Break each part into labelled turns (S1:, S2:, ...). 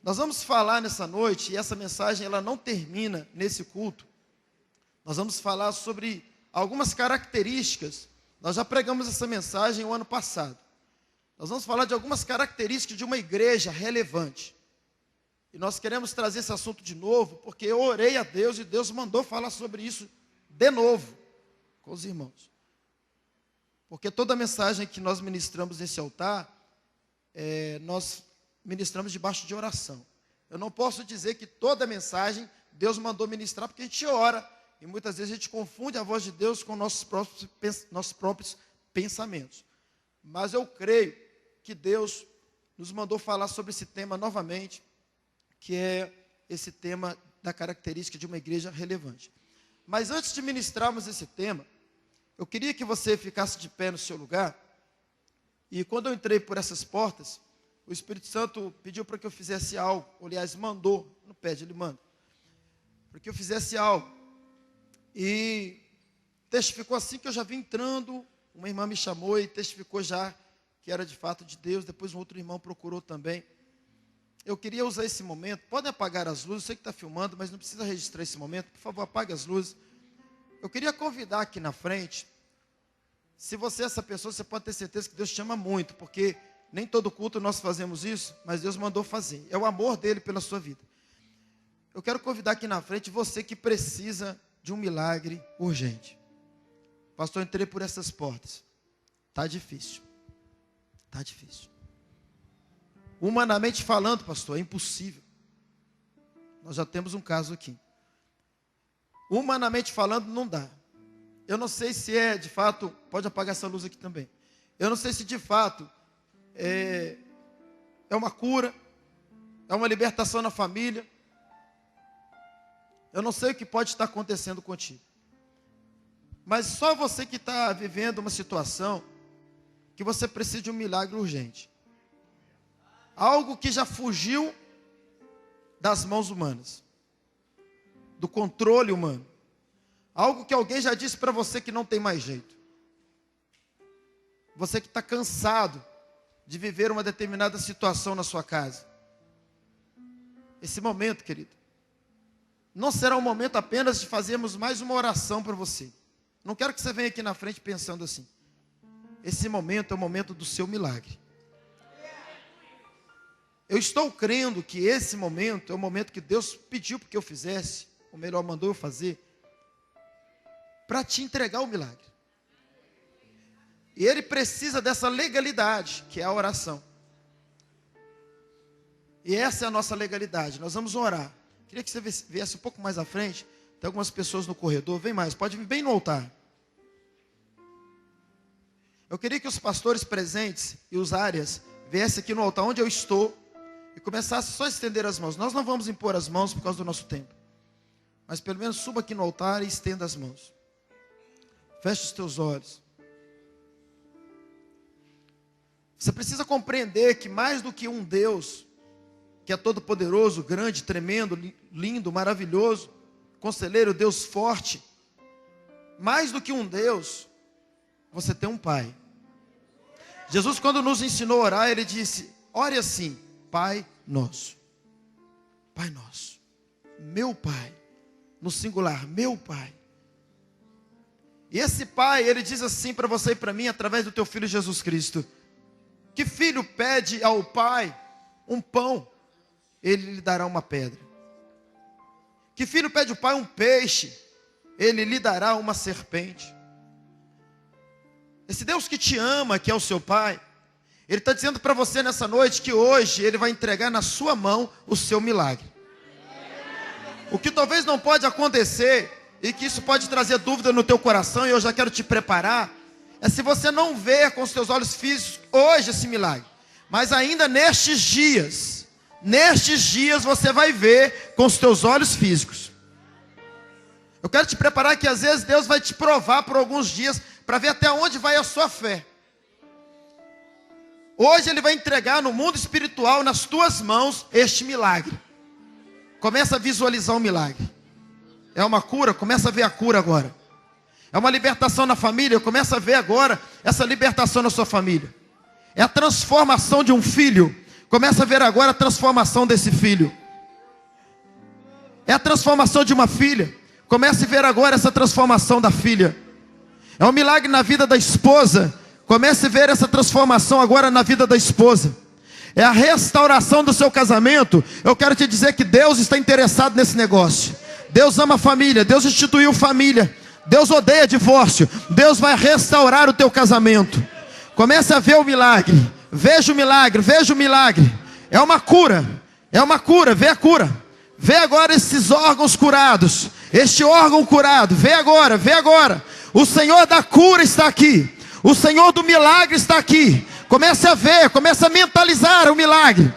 S1: Nós vamos falar nessa noite, e essa mensagem ela não termina nesse culto. Nós vamos falar sobre algumas características. Nós já pregamos essa mensagem o ano passado. Nós vamos falar de algumas características de uma igreja relevante. E nós queremos trazer esse assunto de novo, porque eu orei a Deus e Deus mandou falar sobre isso de novo com os irmãos. Porque toda mensagem que nós ministramos nesse altar, nós ministramos debaixo de oração. Eu não posso dizer que toda mensagem Deus mandou ministrar, porque a gente ora. E muitas vezes a gente confunde a voz de Deus com nossos próprios pensamentos. Mas eu creio que Deus nos mandou falar sobre esse tema novamente, que é esse tema da característica de uma igreja relevante. Mas antes de ministrarmos esse tema, eu queria que você ficasse de pé no seu lugar. E quando eu entrei por essas portas, o Espírito Santo pediu para que eu fizesse algo. Aliás, mandou, não pede, ele manda. Para que eu fizesse algo. E testificou assim que eu já vim entrando. Uma irmã me chamou e testificou já que era de fato de Deus. Depois um outro irmão procurou também. Eu queria usar esse momento. Podem apagar as luzes, eu sei que está filmando, mas não precisa registrar esse momento. Por favor, apague as luzes. Eu queria convidar aqui na frente. Se você é essa pessoa, você pode ter certeza que Deus te ama muito, porque nem todo culto nós fazemos isso, mas Deus mandou fazer. É o amor dele pela sua vida. Eu quero convidar aqui na frente você que precisa de um milagre urgente. Pastor, eu entrei por essas portas. Está difícil. Está difícil. Humanamente falando, pastor, é impossível. Nós já temos um caso aqui. Humanamente falando, não dá. Eu não sei se é, de fato, pode apagar essa luz aqui também. Eu não sei se de fato é uma cura, é uma libertação na família. Eu não sei o que pode estar acontecendo contigo. Mas só você que está vivendo uma situação que você precisa de um milagre urgente. Algo que já fugiu das mãos humanas, do controle humano. Algo que alguém já disse para você que não tem mais jeito. Você que está cansado de viver uma determinada situação na sua casa. Esse momento, querido, não será um momento apenas de fazermos mais uma oração para você. Não quero que você venha aqui na frente pensando assim. Esse momento é o momento do seu milagre. Eu estou crendo que esse momento é o momento que Deus pediu para que eu fizesse, ou melhor, mandou eu fazer, para te entregar o milagre. E ele precisa dessa legalidade, que é a oração. E essa é a nossa legalidade. Nós vamos orar. Queria que você viesse um pouco mais à frente. Tem algumas pessoas no corredor. Vem mais, pode vir bem no altar. Eu queria que os pastores presentes e os áreas viessem aqui no altar onde eu estou e começassem só a estender as mãos. Nós não vamos impor as mãos por causa do nosso tempo. Mas pelo menos suba aqui no altar e estenda as mãos. Feche os teus olhos. Você precisa compreender que mais do que um Deus, que é todo poderoso, grande, tremendo, lindo, maravilhoso, conselheiro, Deus forte, mais do que um Deus, você tem um Pai. Jesus, quando nos ensinou a orar, ele disse, ore assim, Pai nosso. Pai nosso. Meu Pai. No singular, meu Pai. E esse Pai, ele diz assim para você e para mim, através do teu Filho Jesus Cristo. Que filho pede ao Pai um pão, ele lhe dará uma pedra. Que filho pede ao Pai um peixe, ele lhe dará uma serpente. Esse Deus que te ama, que é o seu Pai, ele está dizendo para você nessa noite que hoje ele vai entregar na sua mão o seu milagre. O que talvez não pode acontecer, e que isso pode trazer dúvida no teu coração, e eu já quero te preparar, é se você não ver com os teus olhos físicos hoje esse milagre. Mas ainda nestes dias você vai ver com os teus olhos físicos. Eu quero te preparar que às vezes Deus vai te provar por alguns dias, para ver até onde vai a sua fé. Hoje ele vai entregar no mundo espiritual, nas tuas mãos, este milagre. Começa a visualizar o milagre. É uma cura? Começa a ver a cura agora. É uma libertação na família? Começa a ver agora essa libertação na sua família. É a transformação de um filho? Começa a ver agora a transformação desse filho. É a transformação de uma filha. Comece a ver agora essa transformação da filha. É um milagre na vida da esposa. Comece a ver essa transformação agora na vida da esposa. É a restauração do seu casamento. Eu quero te dizer que Deus está interessado nesse negócio. Deus ama a família, Deus instituiu família. Deus odeia divórcio. Deus vai restaurar o teu casamento. Comece a ver o milagre. Veja o milagre, veja o milagre. É uma cura, vê a cura. Vê agora esses órgãos curados. Este órgão curado, vê agora. O Senhor da cura está aqui. O Senhor do milagre está aqui. Comece a ver, comece a mentalizar o milagre.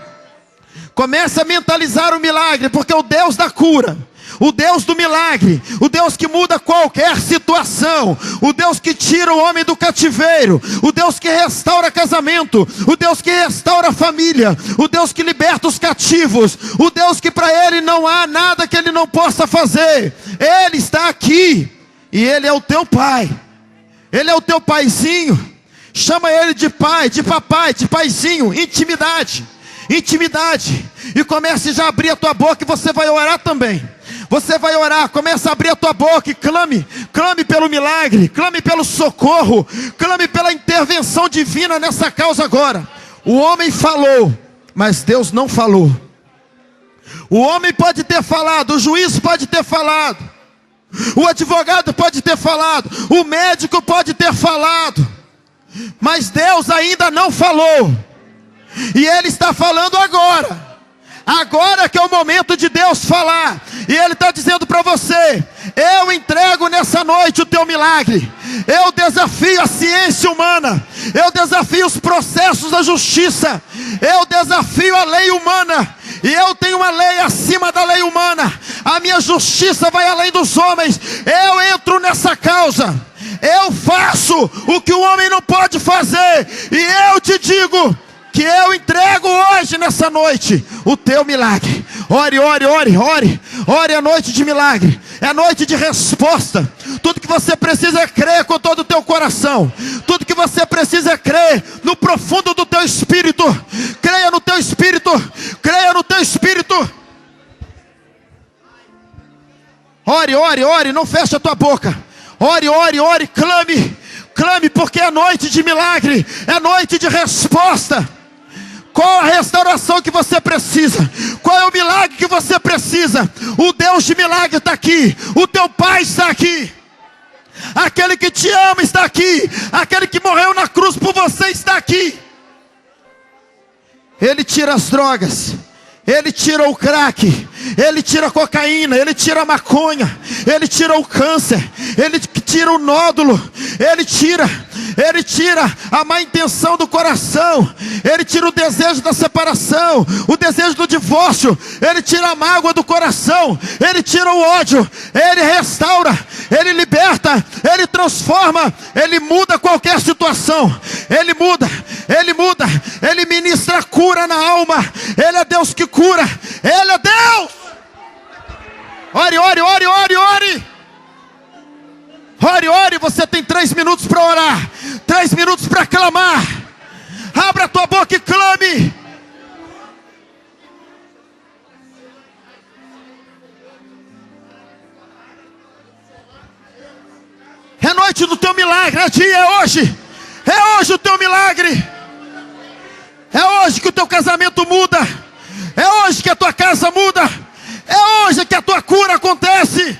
S1: Comece a mentalizar o milagre, porque o Deus da cura, o Deus do milagre, o Deus que muda qualquer situação, o Deus que tira o homem do cativeiro, o Deus que restaura casamento, o Deus que restaura a família, o Deus que liberta os cativos, o Deus que para Ele não há nada que Ele não possa fazer. Ele está aqui e Ele é o teu pai. Ele é o teu paizinho. Chama Ele de pai, de papai, de paizinho. Intimidade. E comece já a abrir a tua boca e você vai orar também. Você vai orar, começa a abrir a tua boca e clame pelo milagre, clame pelo socorro, clame pela intervenção divina nessa causa agora. O homem falou, mas Deus não falou. O homem pode ter falado, o juiz pode ter falado, o advogado pode ter falado, o médico pode ter falado, mas Deus ainda não falou. E Ele está falando agora. Agora que é o momento de Deus falar. E Ele está dizendo para você: eu entrego nessa noite o teu milagre. Eu desafio a ciência humana. Eu desafio os processos da justiça. Eu desafio a lei humana. E eu tenho uma lei acima da lei humana. A minha justiça vai além dos homens. Eu entro nessa causa. Eu faço o que o homem não pode fazer. E eu te digo que eu entrego hoje, nessa noite, o teu milagre. Ore a noite de milagre. É noite de resposta. Tudo que você precisa é crer com todo o teu coração. Tudo que você precisa é crer no profundo do teu espírito. Creia no teu espírito. Creia no teu espírito. Ore, não feche a tua boca. Ore, clame, porque é noite de milagre. É noite de resposta. Qual a restauração que você precisa? Qual é o milagre que você precisa? O Deus de milagre está aqui. O teu Pai está aqui. Aquele que te ama está aqui. Aquele que morreu na cruz por você está aqui. Ele tira as drogas. Ele tira o crack, Ele tira a cocaína, Ele tira a maconha, Ele tira o câncer, Ele tira o nódulo, Ele tira a má intenção do coração, Ele tira o desejo da separação, o desejo do divórcio, Ele tira a mágoa do coração, Ele tira o ódio, Ele restaura, Ele liberta, Ele transforma, Ele muda qualquer situação, Ele muda, Ele ministra cura na alma, Ele é Deus que cura, Ele é Deus. Ore, você tem 3 minutos para orar, 3 minutos para clamar. Abra a tua boca e clame. É noite do teu milagre, é dia, é hoje o teu milagre. É hoje que o teu casamento muda. É hoje que a tua casa muda. É hoje que a tua cura acontece.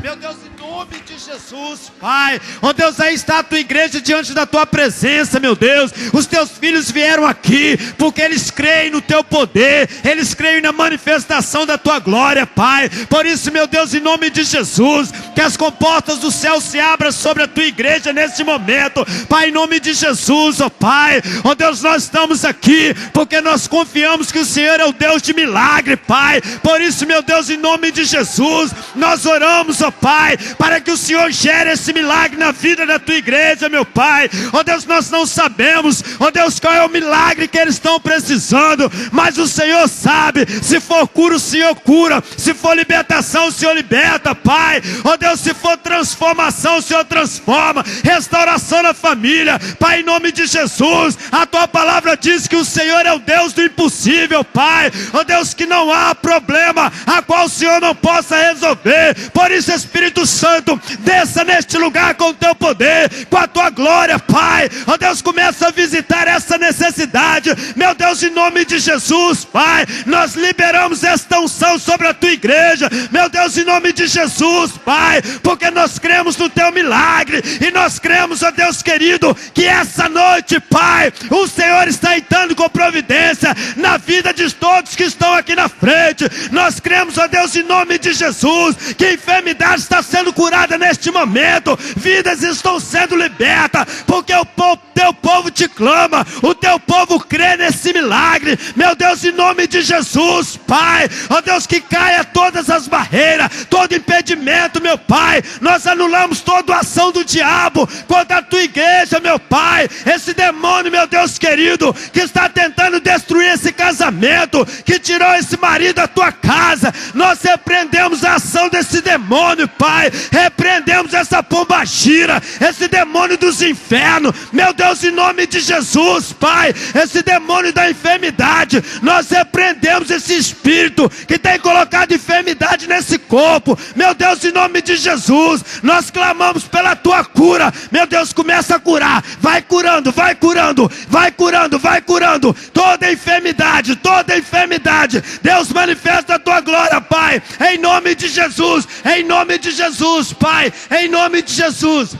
S2: Meu Deus, em nome de Jesus, Pai, ó Deus, aí está a tua igreja diante da tua presença, meu Deus. Os teus filhos vieram aqui porque eles creem no teu poder, eles creem na manifestação da tua glória, Pai. Por isso, meu Deus, em nome de Jesus, que as comportas do céu se abram sobre a tua igreja nesse momento, Pai, em nome de Jesus, ó Pai. Ó Deus, nós estamos aqui porque nós confiamos que o Senhor é o Deus de milagre, Pai. Por isso, meu Deus, em nome de Jesus, nós oramos oramos, ó Pai, para que o Senhor gere esse milagre na vida da tua igreja, meu Pai. Ó Deus, nós não sabemos, ó Deus, qual é o milagre que eles estão precisando, mas o Senhor sabe. Se for cura, o Senhor cura. Se for libertação, o Senhor liberta, Pai. Ó Deus, se for transformação, o Senhor transforma. Restauração na família, Pai, em nome de Jesus. A tua palavra diz que o Senhor é o Deus do impossível, Pai. Ó Deus, que não há problema a qual o Senhor não possa resolver. Por isso, Espírito Santo, desça neste lugar com o teu poder, com a tua glória, Pai. Ó Deus, começa a visitar essa necessidade, meu Deus, em nome de Jesus, Pai. Nós liberamos esta unção sobre a tua igreja, meu Deus, em nome de Jesus, Pai, porque nós cremos no teu milagre, e nós cremos, ó Deus querido, que essa noite, Pai, o Senhor está entrando com providência na vida de todos que estão aqui na frente. Nós cremos, ó Deus, em nome de Jesus, que a enfermidade está sendo curada neste momento, vidas estão sendo libertas, porque o teu povo te clama, o teu povo crê nesse milagre, meu Deus, em nome de Jesus, Pai. Ó Deus, que caia todas as barreiras, todo impedimento, meu Pai. Nós anulamos toda a ação do diabo contra a tua igreja, meu Pai. Esse demônio, meu Deus querido, que está tentando destruir esse casamento, que tirou esse marido da tua casa, nós repreendemos a ação desse demônio, Pai. Repreendemos essa pombagira, esse demônio dos infernos, meu Deus, em nome de Jesus, Pai. Esse demônio da enfermidade, nós repreendemos esse espírito que tem colocado enfermidade nesse corpo, meu Deus, em nome de Jesus. Nós clamamos pela tua cura, meu Deus, começa a curar, vai curando, vai curando, vai curando, vai curando toda enfermidade, toda enfermidade. Deus, manifesta a tua glória, Pai, em nome de Jesus, em nome de Jesus, Pai, em nome de Jesus.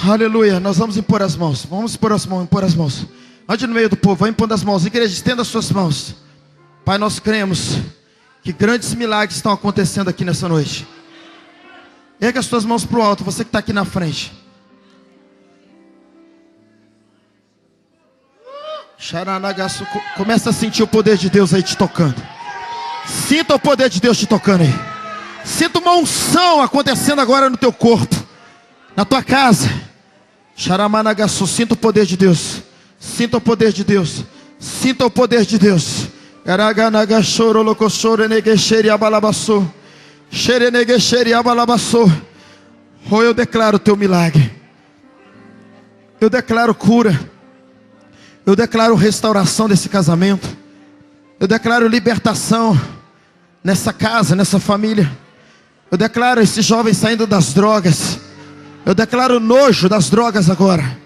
S1: Aleluia. Nós vamos impor as mãos. Vamos impor as mãos, impor as mãos. Ande no meio do povo, vai impondo as mãos. Igreja, estenda as suas mãos. Pai, nós cremos que grandes milagres estão acontecendo aqui nessa noite. Erga as suas mãos para o alto, você que está aqui na frente. Começa a sentir o poder de Deus aí te tocando. Sinta o poder de Deus te tocando aí. Sinta uma unção acontecendo agora no teu corpo, na tua casa. Sinta o poder de Deus. Sinta o poder de Deus. Sinta o poder de Deus. Oh, eu declaro o teu milagre. Eu declaro cura. Eu declaro restauração desse casamento. Eu declaro libertação nessa casa, nessa família. Eu declaro esse jovem saindo das drogas. Eu declaro nojo das drogas agora.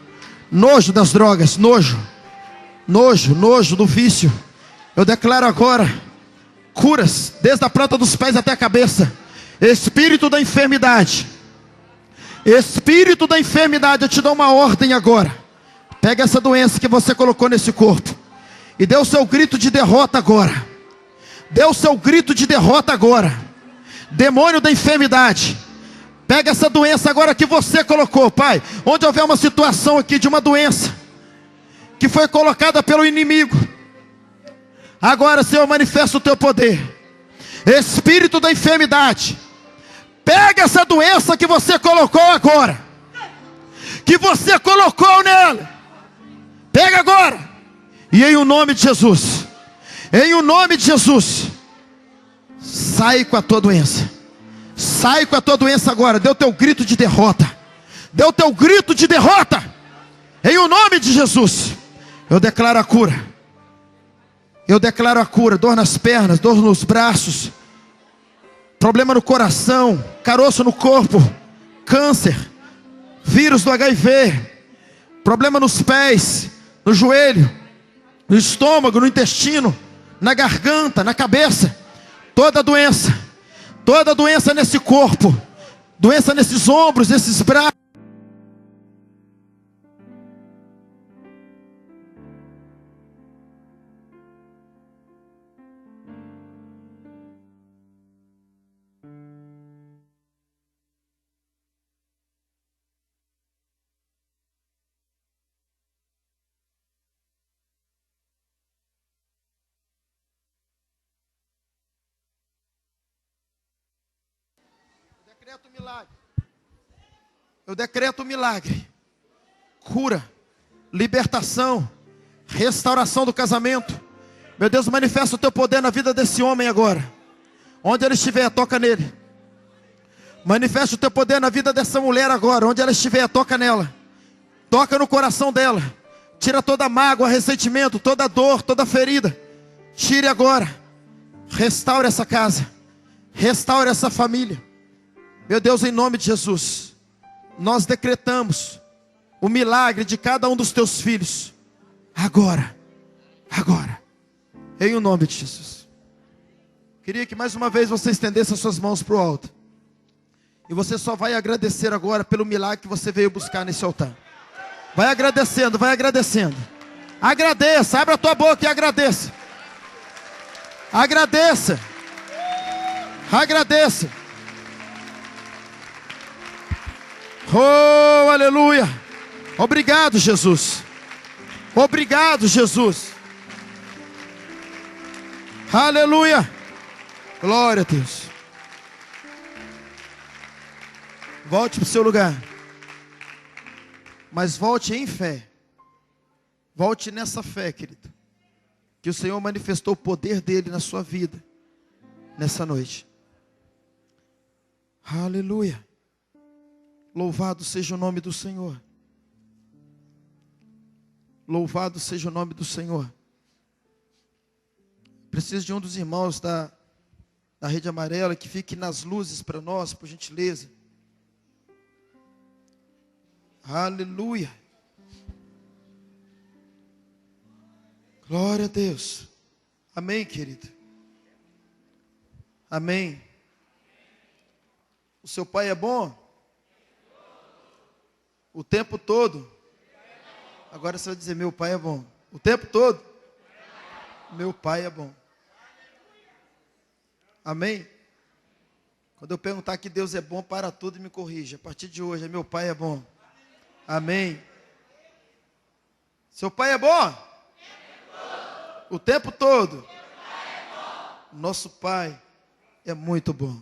S1: Nojo das drogas, nojo. Nojo do vício. Eu declaro agora curas, desde a planta dos pés até a cabeça. Espírito da enfermidade. Espírito da enfermidade, eu te dou uma ordem agora. Pega essa doença que você colocou nesse corpo e dê o seu grito de derrota agora. Dê o seu grito de derrota agora. Demônio da enfermidade, pega essa doença agora que você colocou, Pai. Onde houver uma situação aqui de uma doença que foi colocada pelo inimigo, agora, Senhor, manifesta o teu poder. Espírito da enfermidade, pega essa doença que você colocou agora, que você colocou nela. Pega agora. E em o nome de Jesus, em o nome de Jesus, sai com a tua doença. Sai com a tua doença agora. Dê o teu grito de derrota. Dê o teu grito de derrota. Em o nome de Jesus, eu declaro a cura. Eu declaro a cura. Dor nas pernas, dor nos braços, problema no coração, caroço no corpo, câncer, vírus do HIV, problema nos pés, no joelho, no estômago, no intestino, na garganta, na cabeça. Toda doença nesse corpo, doença nesses ombros, nesses braços. decreto milagre. Eu decreto milagre. Cura, libertação, restauração do casamento. Meu Deus, manifesta o teu poder na vida desse homem agora. Onde ele estiver, toca nele. Manifesta o teu poder na vida dessa mulher agora. Onde ela estiver, toca nela. Toca no coração dela. Tira toda mágoa, ressentimento, toda dor, toda ferida. Tire agora. Restaure essa casa. Restaure essa família. Meu Deus, em nome de Jesus, nós decretamos o milagre de cada um dos teus filhos. Agora. Agora. Em o nome de Jesus. Queria que mais uma vez você estendesse as suas mãos para o alto. E você só vai agradecer agora pelo milagre que você veio buscar nesse altar. Vai agradecendo, vai agradecendo. Agradeça, abra a tua boca e agradeça. Agradeça. Agradeça. Oh, aleluia. Obrigado, Jesus. Obrigado, Jesus. Aleluia. Glória a Deus. Volte para o seu lugar. Mas volte em fé. Volte nessa fé, querido. Que o Senhor manifestou o poder dele na sua vida. Nessa noite. Aleluia. Louvado seja o nome do Senhor. Louvado seja o nome do Senhor. Preciso de um dos irmãos da Rede Amarela que fique nas luzes para nós, por gentileza. Aleluia. Glória a Deus. Amém, querido. Amém. O seu pai é bom? O tempo todo? Agora você vai dizer, meu pai é bom. O tempo todo? Meu pai é bom. Amém? Quando eu perguntar que Deus é bom para tudo, me corrija. A partir de hoje, meu pai é bom. Amém. Seu pai é bom? O tempo todo. Nosso pai é muito bom.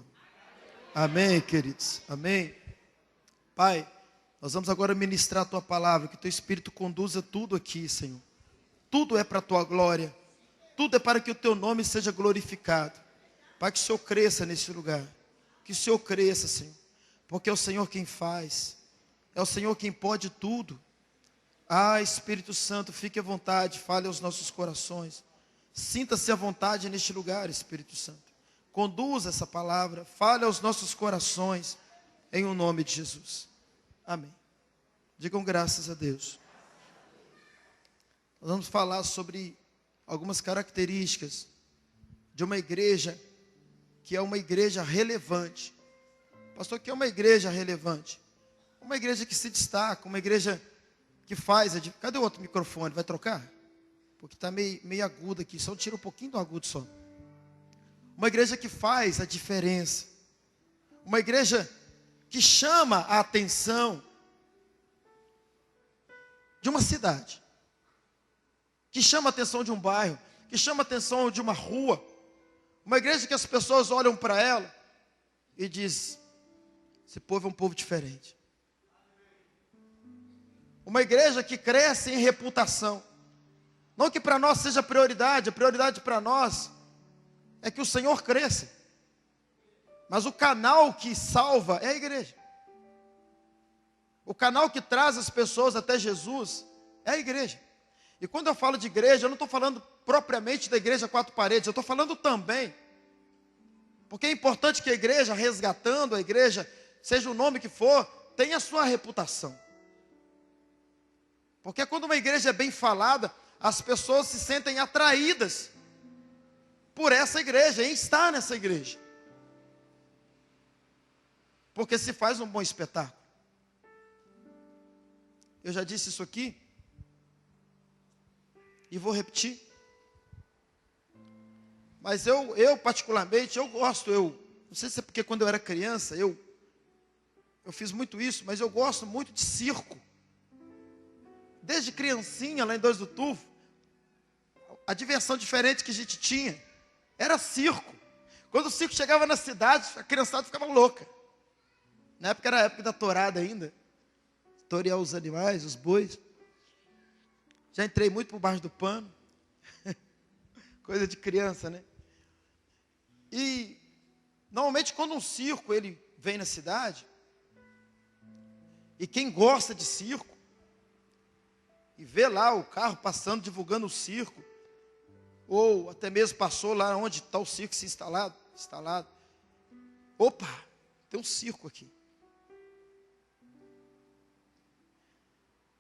S1: Amém, queridos. Amém. Pai, nós vamos agora ministrar a tua palavra, que teu Espírito conduza tudo aqui, Senhor. Tudo é para a tua glória. Tudo é para que o teu nome seja glorificado. Para que o Senhor cresça nesse lugar. Que o Senhor cresça, Senhor. Porque é o Senhor quem faz. É o Senhor quem pode tudo. Ah, Espírito Santo, fique à vontade, fale aos nossos corações. Sinta-se à vontade neste lugar, Espírito Santo. Conduza essa palavra, fale aos nossos corações, em o nome de Jesus. Amém. Digam graças a Deus. Nós vamos falar sobre algumas características de uma igreja que é uma igreja relevante. Pastor, que é uma igreja relevante? Uma igreja que se destaca, uma igreja que faz... Cadê o outro microfone? Vai trocar? Porque está meio agudo aqui, só tira um pouquinho do agudo só. Uma igreja que faz a diferença. Uma igreja que chama a atenção de uma cidade. Que chama a atenção de um bairro. Que chama a atenção de uma rua. Uma igreja que as pessoas olham para ela e dizem, esse povo é um povo diferente. Uma igreja que cresce em reputação. Não que para nós seja prioridade, a prioridade para nós é que o Senhor cresça. Mas o canal que salva é a igreja. O canal que traz as pessoas até Jesus é a igreja. E quando eu falo de igreja, eu não estou falando propriamente da igreja quatro paredes, eu estou falando também. Porque é importante que a igreja, resgatando a igreja, seja o nome que for, tenha a sua reputação. Porque quando uma igreja é bem falada, as pessoas se sentem atraídas por essa igreja, em estar nessa igreja. Porque se faz um bom espetáculo. Eu já disse isso aqui. E vou repetir. Mas eu particularmente, eu gosto, não sei se é porque quando eu era criança, eu fiz muito isso, mas eu gosto muito de circo. Desde criancinha, lá em Dois do Tufo, a diversão diferente que a gente tinha era circo. Quando o circo chegava na cidade, a criançada ficava louca. Na época era a época da tourada ainda. Torear os animais, os bois. Já entrei muito por baixo do pano. Coisa de criança, né? E normalmente quando um circo ele vem na cidade, e quem gosta de circo, e vê lá o carro passando, divulgando o circo, ou até mesmo passou lá onde está o circo se instalado. Opa, tem um circo aqui.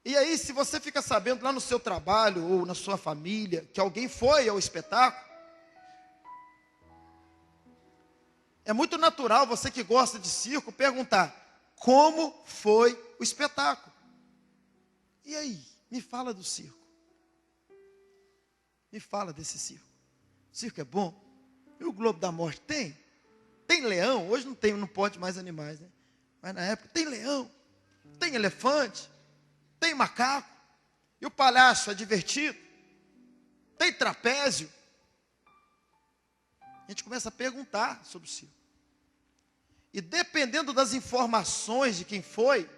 S1: E aí, se você fica sabendo lá no seu trabalho ou na sua família que alguém foi ao espetáculo, é muito natural você que gosta de circo perguntar: como foi o espetáculo? E aí, me fala do circo. Me fala desse circo. O circo é bom? E o Globo da Morte tem? Tem leão? Hoje não tem, não pode mais animais, né? Mas na época tem leão, tem elefante, tem macaco. E o palhaço é divertido. Tem trapézio. A gente começa a perguntar sobre o circo. E dependendo das informações de quem foi,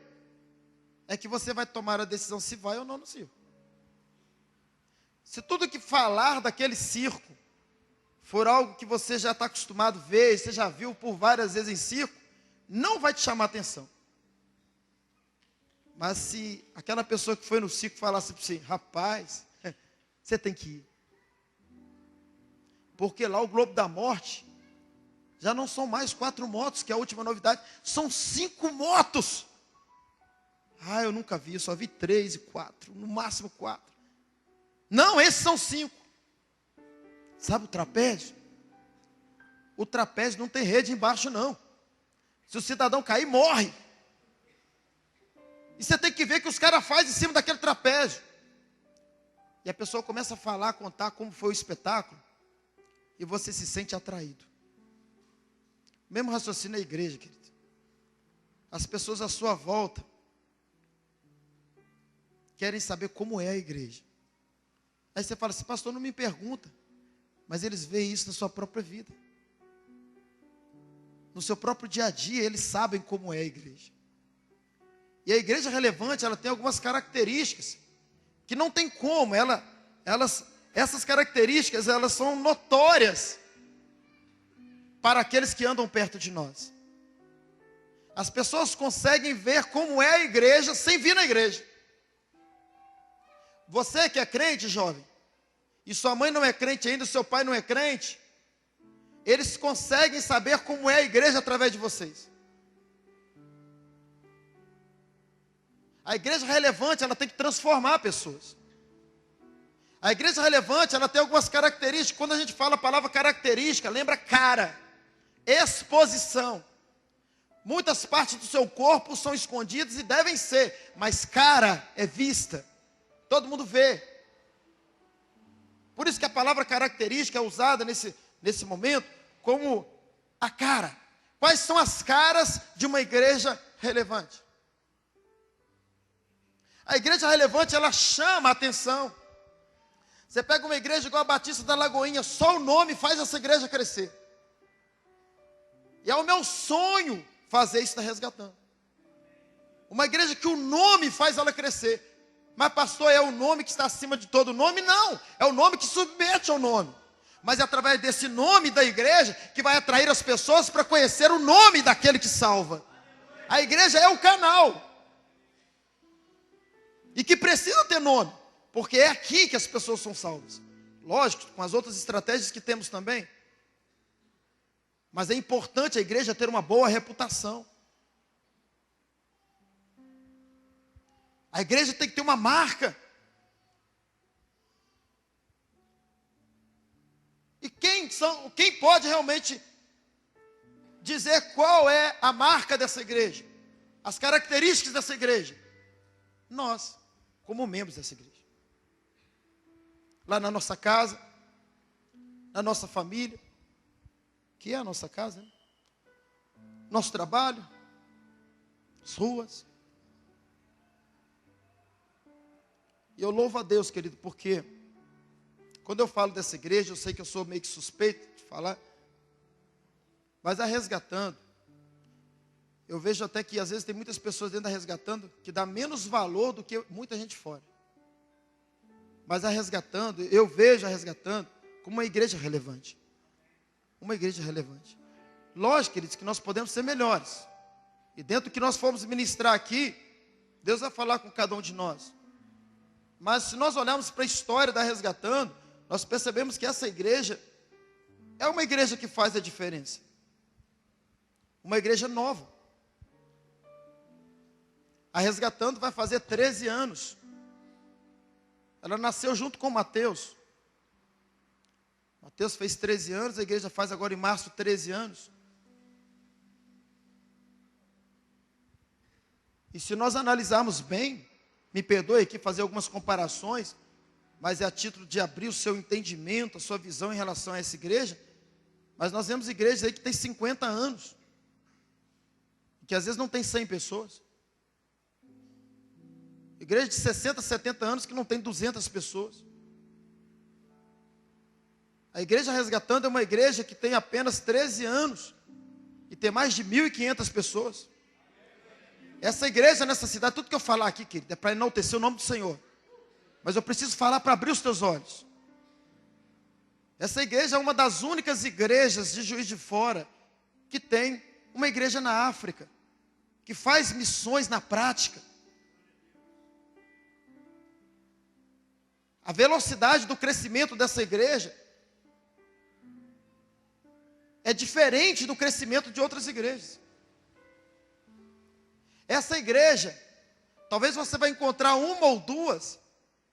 S1: é que você vai tomar a decisão se vai ou não no circo. Se tudo que falar daquele circo for algo que você já está acostumado a ver, você já viu por várias vezes em circo, não vai te chamar atenção. Mas se aquela pessoa que foi no circo falasse para você: rapaz, você tem que ir. Porque lá o Globo da Morte já não são mais 4 motos, que é a última novidade, são 5 motos. Ah, eu nunca vi, eu só vi 3 e 4, no máximo 4. Não, esses são 5. Sabe o trapézio? O trapézio não tem rede embaixo, não. Se o cidadão cair, morre. E você tem que ver o que os caras fazem em cima daquele trapézio. E a pessoa começa a falar, a contar como foi o espetáculo, e você se sente atraído. Mesmo raciocínio na igreja, querido. As pessoas à sua volta querem saber como é a igreja. Aí você fala assim: pastor, não me pergunta. Mas eles veem isso na sua própria vida. No seu próprio dia a dia, eles sabem como é a igreja. E a igreja relevante, ela tem algumas características que não tem como. Essas características, elas são notórias para aqueles que andam perto de nós. As pessoas conseguem ver como é a igreja sem vir na igreja. Você que é crente, jovem, e sua mãe não é crente ainda, seu pai não é crente, eles conseguem saber como é a igreja através de vocês. A igreja relevante, ela tem que transformar pessoas. A igreja relevante, ela tem algumas características. Quando a gente fala a palavra característica, lembra cara, exposição. Muitas partes do seu corpo são escondidas e devem ser, mas cara é vista. Todo mundo vê. Por isso que a palavra característica é usada nesse momento como a cara. Quais são as caras de uma igreja relevante? A igreja relevante, ela chama a atenção. Você pega uma igreja igual a Batista da Lagoinha, só o nome faz essa igreja crescer. E é o meu sonho fazer isso na Resgatando. Uma igreja que o nome faz ela crescer. Mas pastor, é o nome que está acima de todo nome? Não, é o nome que submete ao nome. Mas é através desse nome da igreja que vai atrair as pessoas para conhecer o nome daquele que salva. A igreja é o canal. E que precisa ter nome, porque é aqui que as pessoas são salvas. Lógico, com as outras estratégias que temos também. Mas é importante a igreja ter uma boa reputação. A igreja tem que ter uma marca. E quem pode realmente dizer qual é a marca dessa igreja? As características dessa igreja? Nós, como membros dessa igreja. Lá na nossa casa, na nossa família, que é a nossa casa, né? Nosso trabalho, as ruas. E eu louvo a Deus, querido, porque quando eu falo dessa igreja, eu sei que eu sou meio que suspeito de falar, mas a Resgatando, Eu vejo até que às vezes tem muitas pessoas dentro da Resgatando que dá menos valor do que muita gente fora. Mas a Resgatando, eu vejo a Resgatando como uma igreja relevante. Uma igreja relevante. Lógico, queridos, que nós podemos ser melhores. E dentro do que nós formos ministrar aqui, Deus vai falar com cada um de nós. Mas se nós olharmos para a história da Resgatando, nós percebemos que essa igreja é uma igreja que faz a diferença. Uma igreja nova. A Resgatando vai fazer 13 anos. Ela nasceu junto com Mateus. Mateus fez 13 anos, a igreja faz agora em março 13 anos. E se nós analisarmos bem, me perdoe aqui fazer algumas comparações, mas é a título de abrir o seu entendimento, a sua visão em relação a essa igreja. Mas nós vemos igrejas aí que tem 50 anos, que às vezes não tem 100 pessoas. Igreja de 60, 70 anos que não tem 200 pessoas. A igreja Resgatando é uma igreja que tem apenas 13 anos e tem mais de 1.500 pessoas. Essa igreja nessa cidade, tudo que eu falar aqui, querido, é para enaltecer o nome do Senhor. Mas eu preciso falar para abrir os teus olhos. Essa igreja é uma das únicas igrejas de Juiz de Fora que tem uma igreja na África, que faz missões na prática. A velocidade do crescimento dessa igreja é diferente do crescimento de outras igrejas. Essa igreja, talvez você vai encontrar uma ou duas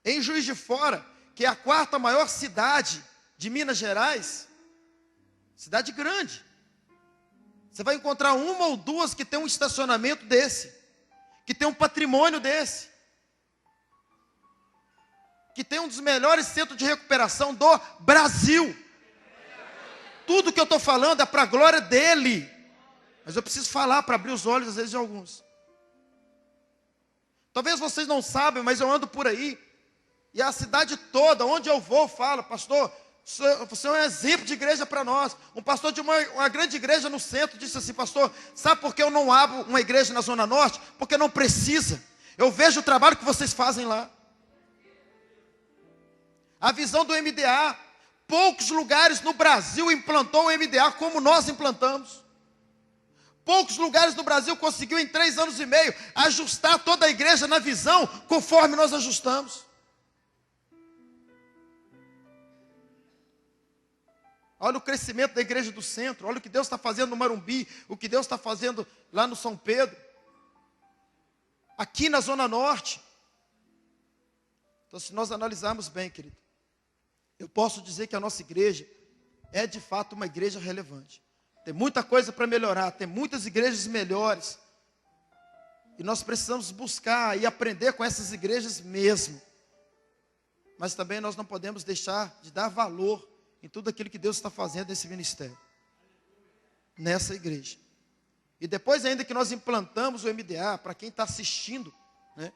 S1: em Juiz de Fora, que é a 4ª maior cidade de Minas Gerais, cidade grande. Você vai encontrar uma ou duas que tem um estacionamento desse, que tem um patrimônio desse, que tem um dos melhores centros de recuperação do Brasil. Tudo que eu estou falando é para a glória dele. Mas eu preciso falar para abrir os olhos às vezes de alguns. Talvez vocês não sabem, mas eu ando por aí. E a cidade toda, onde eu vou, fala: pastor, você é um exemplo de igreja para nós. Um pastor de uma grande igreja no centro disse assim: pastor, sabe por que eu não abro uma igreja na Zona Norte? Porque não precisa. Eu vejo o trabalho que vocês fazem lá. A visão do MDA. Poucos lugares no Brasil implantou o MDA como nós implantamos. Poucos lugares no Brasil conseguiu em 3 anos e meio ajustar toda a igreja na visão conforme nós ajustamos. Olha o crescimento da igreja do centro. Olha o que Deus está fazendo no Marumbi. O que Deus está fazendo lá no São Pedro. Aqui na Zona Norte. Então, se nós analisarmos bem, querido, eu posso dizer que a nossa igreja é de fato uma igreja relevante. Tem muita coisa para melhorar, tem muitas igrejas melhores. E nós precisamos buscar e aprender com essas igrejas mesmo. Mas também nós não podemos deixar de dar valor em tudo aquilo que Deus está fazendo nesse ministério, nessa igreja. E depois ainda que nós implantamos o MDA, para quem está assistindo, né?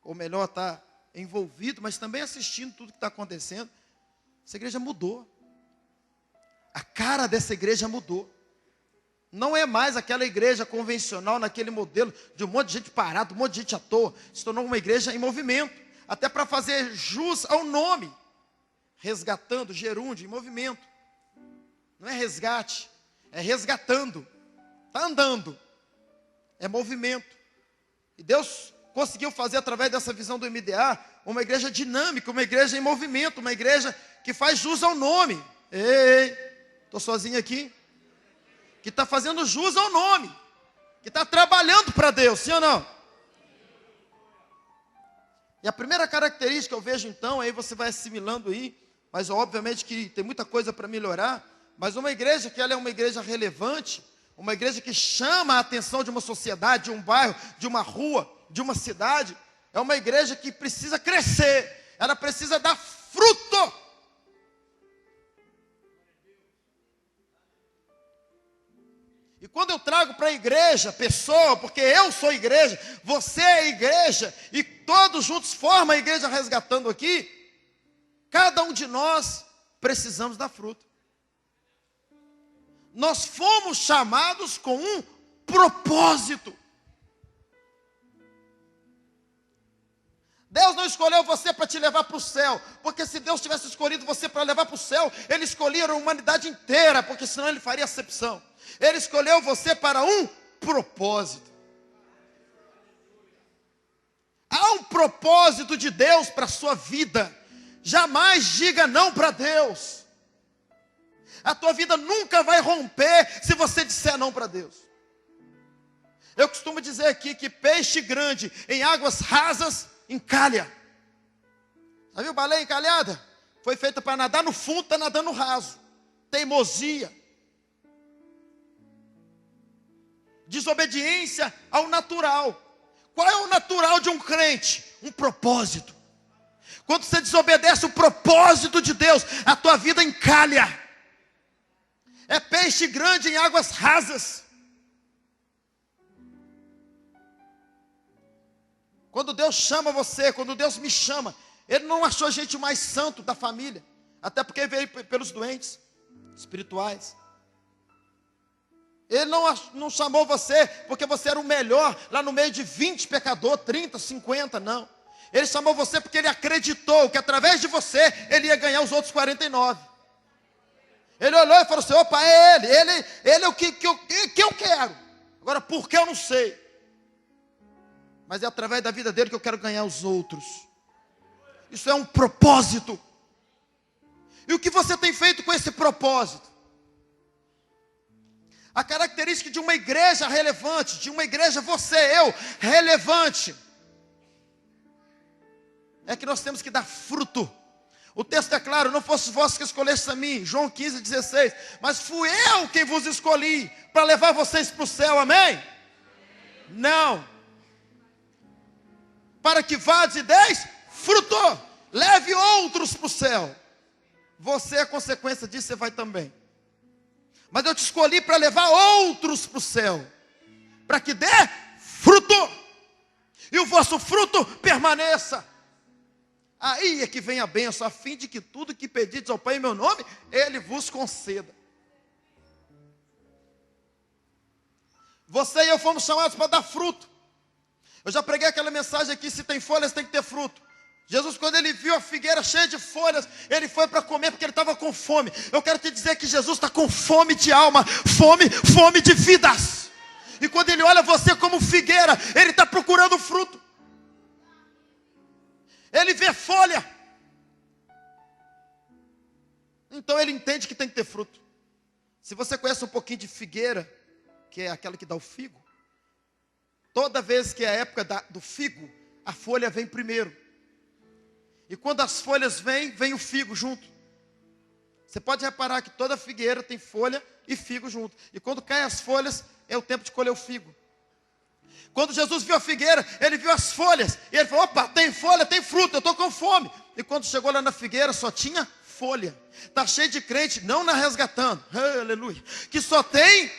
S1: Ou melhor, está envolvido, mas também assistindo tudo que está acontecendo, essa igreja mudou. A cara dessa igreja mudou. Não é mais aquela igreja convencional, naquele modelo de um monte de gente parada, um monte de gente à toa. Se tornou uma igreja em movimento, até para fazer jus ao nome. Resgatando, gerúndio, em movimento. Não é resgate, é resgatando. Está andando. É movimento. E Deus conseguiu fazer através dessa visão do MDA, uma igreja dinâmica, uma igreja em movimento, uma igreja que faz jus ao nome. Ei, estou sozinho aqui. Que está fazendo jus ao nome. Que está trabalhando para Deus, sim ou não? E a primeira característica que eu vejo então, aí você vai assimilando aí, mas obviamente que tem muita coisa para melhorar, mas uma igreja que ela é uma igreja relevante, uma igreja que chama a atenção de uma sociedade, de um bairro, de uma rua, de uma cidade, é uma igreja que precisa crescer, ela precisa dar fruto. E quando eu trago para a igreja, pessoa, porque eu sou igreja, você é igreja, e todos juntos formam a igreja resgatando aqui, cada um de nós precisamos dar fruto. Nós fomos chamados com um propósito. Deus não escolheu você para te levar para o céu, porque se Deus tivesse escolhido você para levar para o céu, Ele escolheria a humanidade inteira, porque senão Ele faria acepção. Ele escolheu você para um propósito. Há um propósito de Deus para a sua vida. Jamais diga não para Deus. A tua vida nunca vai romper se você disser não para Deus. Eu costumo dizer aqui que peixe grande em águas rasas encalha. Já viu baleia encalhada? Foi feita para nadar no fundo, está nadando no raso. Teimosia. Desobediência ao natural. Qual é o natural de um crente? Um propósito. Quando você desobedece o propósito de Deus, a tua vida encalha. É peixe grande em águas rasas. Quando Deus chama você, quando Deus me chama, Ele não achou a gente mais santo da família. Até porque veio pelos doentes espirituais. Ele não chamou você porque você era o melhor lá no meio de 20 pecadores, 30, 50, não. Ele chamou você porque Ele acreditou que através de você Ele ia ganhar os outros 49. Ele olhou e falou assim, opa, é Ele é o que eu quero. Agora, por que eu não sei? Mas é através da vida dele que eu quero ganhar os outros. Isso é um propósito. E o que você tem feito com esse propósito? A característica de uma igreja relevante, de uma igreja você, eu, relevante, é que nós temos que dar fruto. O texto é claro, não fosse vós que escolhestes a mim, João 15, 16, mas fui eu quem vos escolhi para levar vocês para o céu, amém? Não. Para que vades e deis fruto, leve outros para o céu. Você é a consequência disso, você vai também. Mas eu te escolhi para levar outros para o céu, para que dê fruto, e o vosso fruto permaneça. Aí é que vem a bênção, a fim de que tudo que pedides ao Pai em meu nome, Ele vos conceda. Você e eu fomos chamados para dar fruto. Eu já preguei aquela mensagem aqui, se tem folhas tem que ter fruto. Jesus, quando Ele viu a figueira cheia de folhas, Ele foi para comer porque Ele estava com fome. Eu quero te dizer que Jesus está com fome de alma, fome de vidas. E quando Ele olha você como figueira, Ele está procurando fruto. Ele vê folha. Então Ele entende que tem que ter fruto. Se você conhece um pouquinho de figueira, que é aquela que dá o figo, toda vez que é a época do figo, a folha vem primeiro. E quando as folhas vem o figo junto. Você pode reparar que toda figueira tem folha e figo junto. E quando caem as folhas, é o tempo de colher o figo. Quando Jesus viu a figueira, Ele viu as folhas. E Ele falou, opa, tem folha, tem fruto, eu estou com fome. E quando chegou lá na figueira, só tinha folha. Está cheio de crente, não na resgatando, aleluia, que só tem,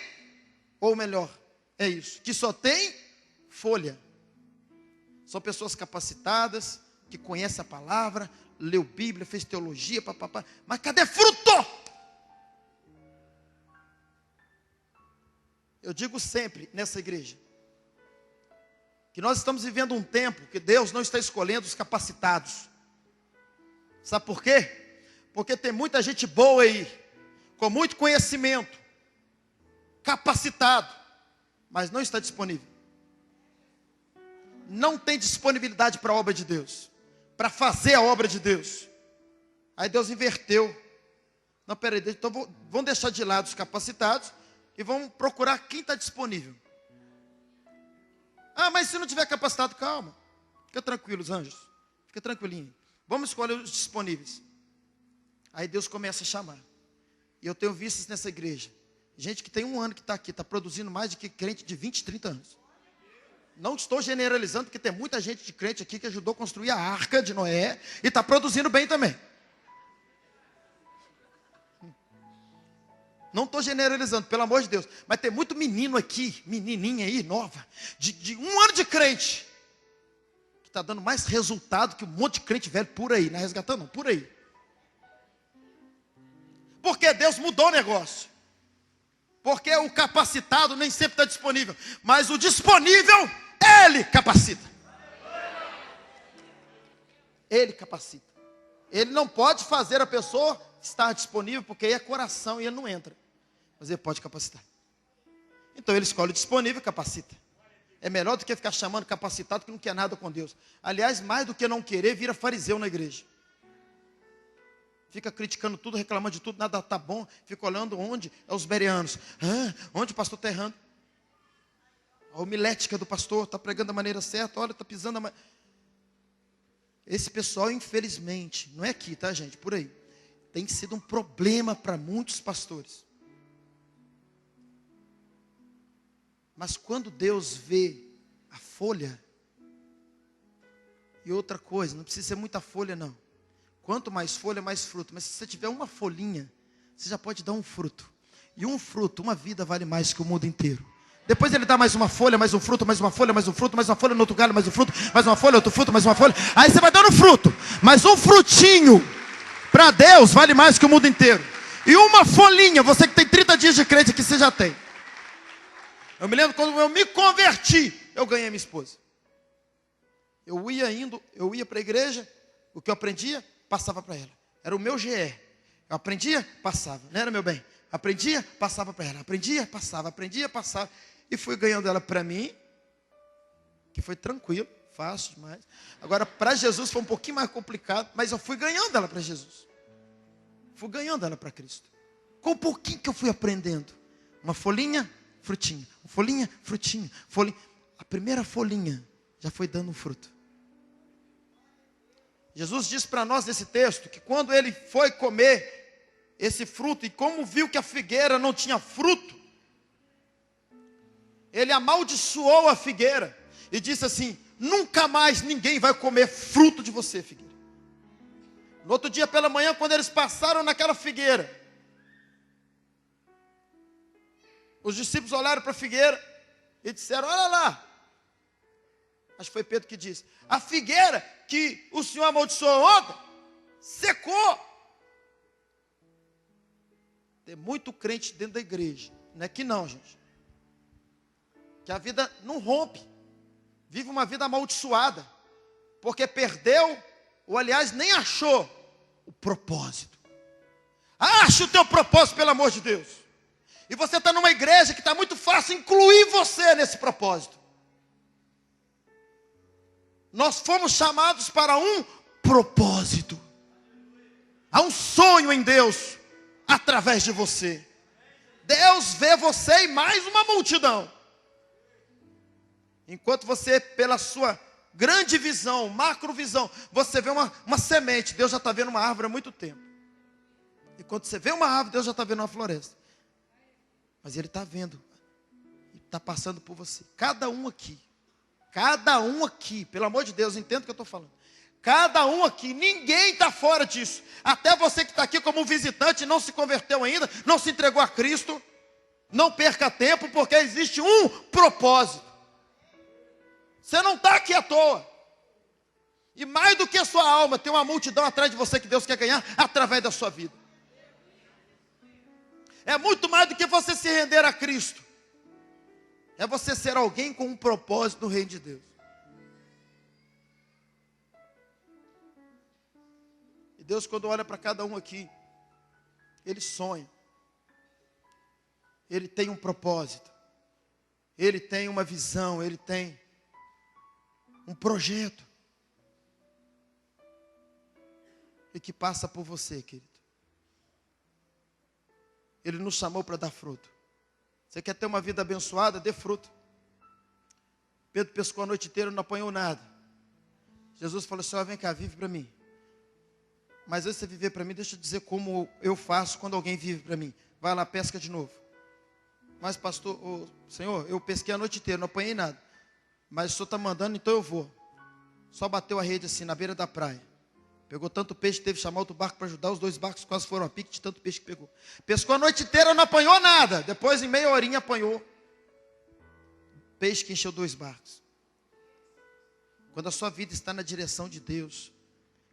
S1: ou melhor, é isso, que só tem folha. São pessoas capacitadas, que conhece a palavra, leu Bíblia, fez teologia, papapá. Mas cadê fruto? Eu digo sempre nessa igreja, que nós estamos vivendo um tempo que Deus não está escolhendo os capacitados. Sabe por quê? Porque tem muita gente boa aí, com muito conhecimento, capacitado, mas não está disponível. Não tem disponibilidade para a obra de Deus, para fazer a obra de Deus. Aí Deus inverteu. Não, peraí, então vamos deixar de lado os capacitados e vamos procurar quem está disponível. Ah, mas se não tiver capacitado, calma. Fica tranquilo, os anjos. Fica tranquilinho. Vamos escolher os disponíveis. Aí Deus começa a chamar. E eu tenho visto isso nessa igreja. Gente que tem 1 ano que está aqui, está produzindo mais do que crente de 20, 30 anos. Não estou generalizando, porque tem muita gente de crente aqui que ajudou a construir a arca de Noé e está produzindo bem também. Não estou generalizando, pelo amor de Deus. Mas tem muito menino aqui, menininha aí, nova, de 1 ano de crente, que está dando mais resultado que um monte de crente velho por aí. Não é resgatando, não, por aí. Porque Deus mudou o negócio. Porque o capacitado nem sempre está disponível. Mas o disponível, ele capacita. Ele capacita. Ele não pode fazer a pessoa estar disponível, porque aí é coração e ele não entra. Mas ele pode capacitar. Então ele escolhe o disponível e capacita. É melhor do que ficar chamando capacitado que não quer nada com Deus. Aliás, mais do que não querer, vira fariseu na igreja. Fica criticando tudo, reclamando de tudo, nada está bom. Fica olhando onde? É os bereanos. Onde o pastor está errando? A homilética do pastor, está pregando da maneira certa. Olha, está pisando da Esse pessoal, infelizmente, não é aqui, tá, gente? Por aí. Tem sido um problema para muitos pastores. Mas quando Deus vê a folha, e outra coisa, não precisa ser muita folha não. Quanto mais folha, mais fruto. Mas se você tiver uma folhinha, você já pode dar um fruto. E um fruto, uma vida vale mais que o mundo inteiro. Depois ele dá mais uma folha, mais um fruto, mais uma folha, mais um fruto, mais uma folha no outro galho, mais um fruto, mais uma folha, outro fruto, mais uma folha. Aí você vai dando fruto. Mas um frutinho, para Deus, vale mais que o mundo inteiro. E uma folhinha, você que tem 30 dias de crente aqui, você já tem. Eu me lembro quando eu me converti, eu ganhei minha esposa. Eu ia para a igreja, o que eu aprendia, passava para ela. Era o meu GE. Eu aprendia, passava. Não era, meu bem? Aprendia, passava para ela. Aprendia, passava. E fui ganhando ela para mim, que foi tranquilo, fácil demais. Agora, para Jesus foi um pouquinho mais complicado, mas eu fui ganhando ela para Jesus. Fui ganhando ela para Cristo. Com um pouquinho que eu fui aprendendo. Uma folhinha, frutinha. Uma folhinha, frutinha. Folhinha. A primeira folhinha já foi dando um fruto. Jesus diz para nós nesse texto que quando ele foi comer esse fruto, e como viu que a figueira não tinha fruto, ele amaldiçoou a figueira e disse assim: nunca mais ninguém vai comer fruto de você, figueira. No outro dia pela manhã, quando eles passaram naquela figueira, os discípulos olharam para a figueira e disseram: olha lá. Acho que foi Pedro que disse: a figueira que o Senhor amaldiçoou ontem, secou. Tem muito crente dentro da igreja. Não é que não, gente. Que a vida não rompe. Vive uma vida amaldiçoada. Porque perdeu, ou aliás, nem achou o propósito. Ache o teu propósito, pelo amor de Deus. E você está numa igreja que está muito fácil incluir você nesse propósito. Nós fomos chamados para um propósito. Há um sonho em Deus através de você. Deus vê você e mais uma multidão. Enquanto você, pela sua grande visão, macrovisão, você vê uma semente, Deus já está vendo uma árvore há muito tempo. E quando você vê uma árvore, Deus já está vendo uma floresta. Mas Ele está vendo, está passando por você. Cada um aqui, pelo amor de Deus, entenda o que eu estou falando. Cada um aqui, ninguém está fora disso. Até você que está aqui como visitante, não se converteu ainda, não se entregou a Cristo. Não perca tempo, porque existe um propósito. Você não está aqui à toa. E mais do que a sua alma, tem uma multidão atrás de você que Deus quer ganhar através da sua vida. É muito mais do que você se render a Cristo. É você ser alguém com um propósito no reino de Deus. E Deus, quando olha para cada um aqui, Ele sonha. Ele tem um propósito. Ele tem uma visão. Ele tem um projeto. E que passa por você, querido. Ele nos chamou para dar fruto. Você quer ter uma vida abençoada? Dê fruto. Pedro pescou a noite inteira e não apanhou nada. Jesus falou assim: ó, vem cá, vive para mim. Mas antes de você viver para mim, deixa eu dizer como eu faço quando alguém vive para mim. Vai lá, pesca de novo. Mas pastor, Senhor, eu pesquei a noite inteira, não apanhei nada. Mas o Senhor está mandando, então eu vou. Só bateu a rede assim, na beira da praia. Pegou tanto peixe, teve que chamar outro barco para ajudar. Os 2 barcos quase foram a pique de tanto peixe que pegou. Pescou a noite inteira, não apanhou nada. Depois, em meia horinha, apanhou. Peixe que encheu 2 barcos. Quando a sua vida está na direção de Deus,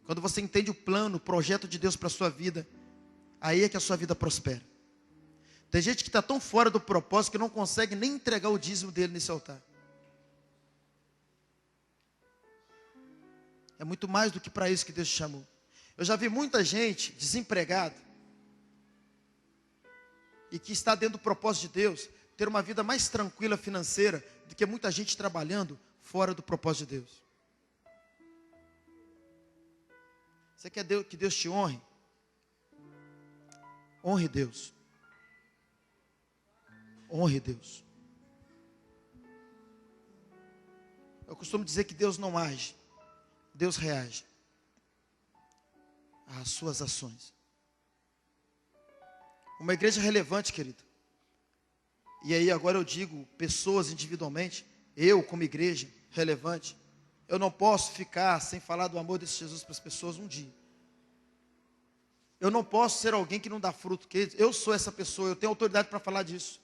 S1: quando você entende o plano, o projeto de Deus para a sua vida, aí é que a sua vida prospera. Tem gente que está tão fora do propósito que não consegue nem entregar o dízimo dele nesse altar. É muito mais do que para isso que Deus te chamou. Eu já vi muita gente desempregada e que está dentro do propósito de Deus ter uma vida mais tranquila financeira do que muita gente trabalhando fora do propósito de Deus. Você quer que Deus te honre? Honre Deus. Honre Deus. Eu costumo dizer que Deus não age, Deus reage às suas ações. Uma igreja relevante, querido. E aí agora eu digo, pessoas individualmente, eu como igreja relevante, eu não posso ficar sem falar do amor desse Jesus para as pessoas um dia. Eu não posso ser alguém que não dá fruto, porque eu sou essa pessoa, eu tenho autoridade para falar disso.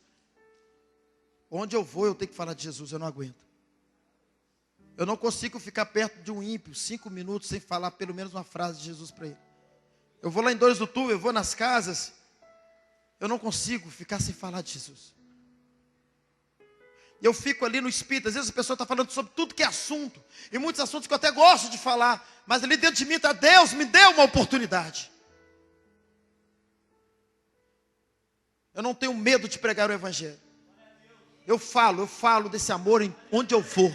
S1: Onde eu vou, eu tenho que falar de Jesus, eu não aguento. Eu não consigo ficar perto de um ímpio 5 minutos sem falar pelo menos uma frase de Jesus para ele. Eu vou lá em Dores do Turvo, eu vou nas casas, eu não consigo ficar sem falar de Jesus. E eu fico ali no espírito, às vezes a pessoa está falando sobre tudo que é assunto, e muitos assuntos que eu até gosto de falar, mas ali dentro de mim está, Deus me deu uma oportunidade. Eu não tenho medo de pregar o evangelho. Eu falo desse amor onde eu for,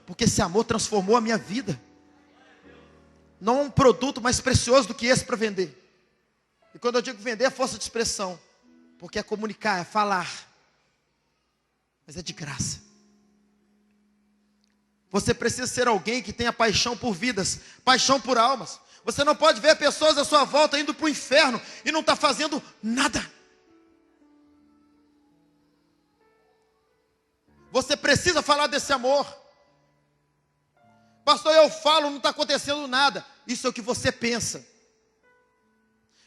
S1: porque esse amor transformou a minha vida. Não há um produto mais precioso do que esse para vender. E quando eu digo vender, é força de expressão, porque é comunicar, é falar, mas é de graça. Você precisa ser alguém que tenha paixão por vidas, paixão por almas. Você não pode ver pessoas à sua volta indo para o inferno e não está fazendo nada. Você precisa falar desse amor. Pastor, eu falo, não está acontecendo nada. Isso é o que você pensa.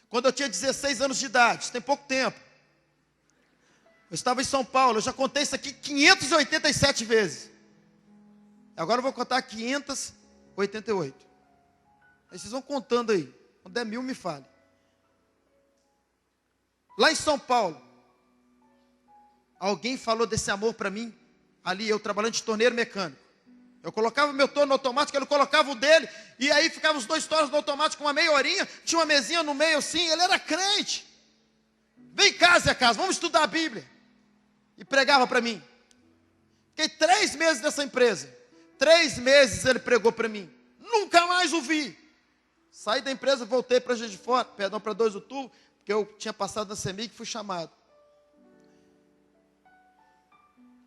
S1: Quando eu tinha 16 anos de idade, isso tem pouco tempo, eu estava em São Paulo, eu já contei isso aqui 587 vezes. Agora eu vou contar 588. Aí vocês vão contando aí. Quando der 1000, me fale. Lá em São Paulo, alguém falou desse amor para mim. Ali eu trabalhando de torneiro mecânico. Eu colocava meu torno no automático, ele colocava o dele, e aí ficavam os 2 tornos no automático, uma meia horinha, tinha uma mesinha no meio assim, ele era crente. Vem cá, Zé Carlos, vamos estudar a Bíblia. E pregava para mim. Fiquei 3 meses nessa empresa. 3 meses ele pregou para mim. Nunca mais o vi. Saí da empresa, voltei para Juiz de Fora, perdão, para Dores do Turvo, porque eu tinha passado na CEMIG e fui chamado.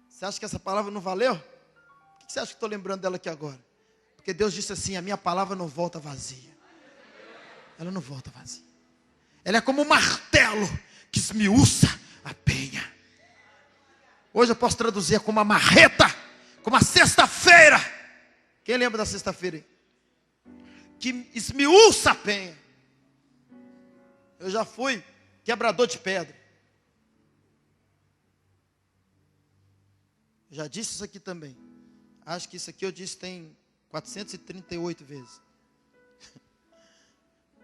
S1: Você acha que essa palavra não valeu? Por que você acha que estou lembrando dela aqui agora? Porque Deus disse assim, a minha palavra não volta vazia. Ela não volta vazia. Ela é como um martelo que esmiuça a penha. Hoje eu posso traduzir como a marreta, como a sexta-feira. Quem lembra da sexta-feira aí? Que esmiuça a penha. Eu já fui quebrador de pedra. Já disse isso aqui também. Acho que isso aqui eu disse tem 438 vezes.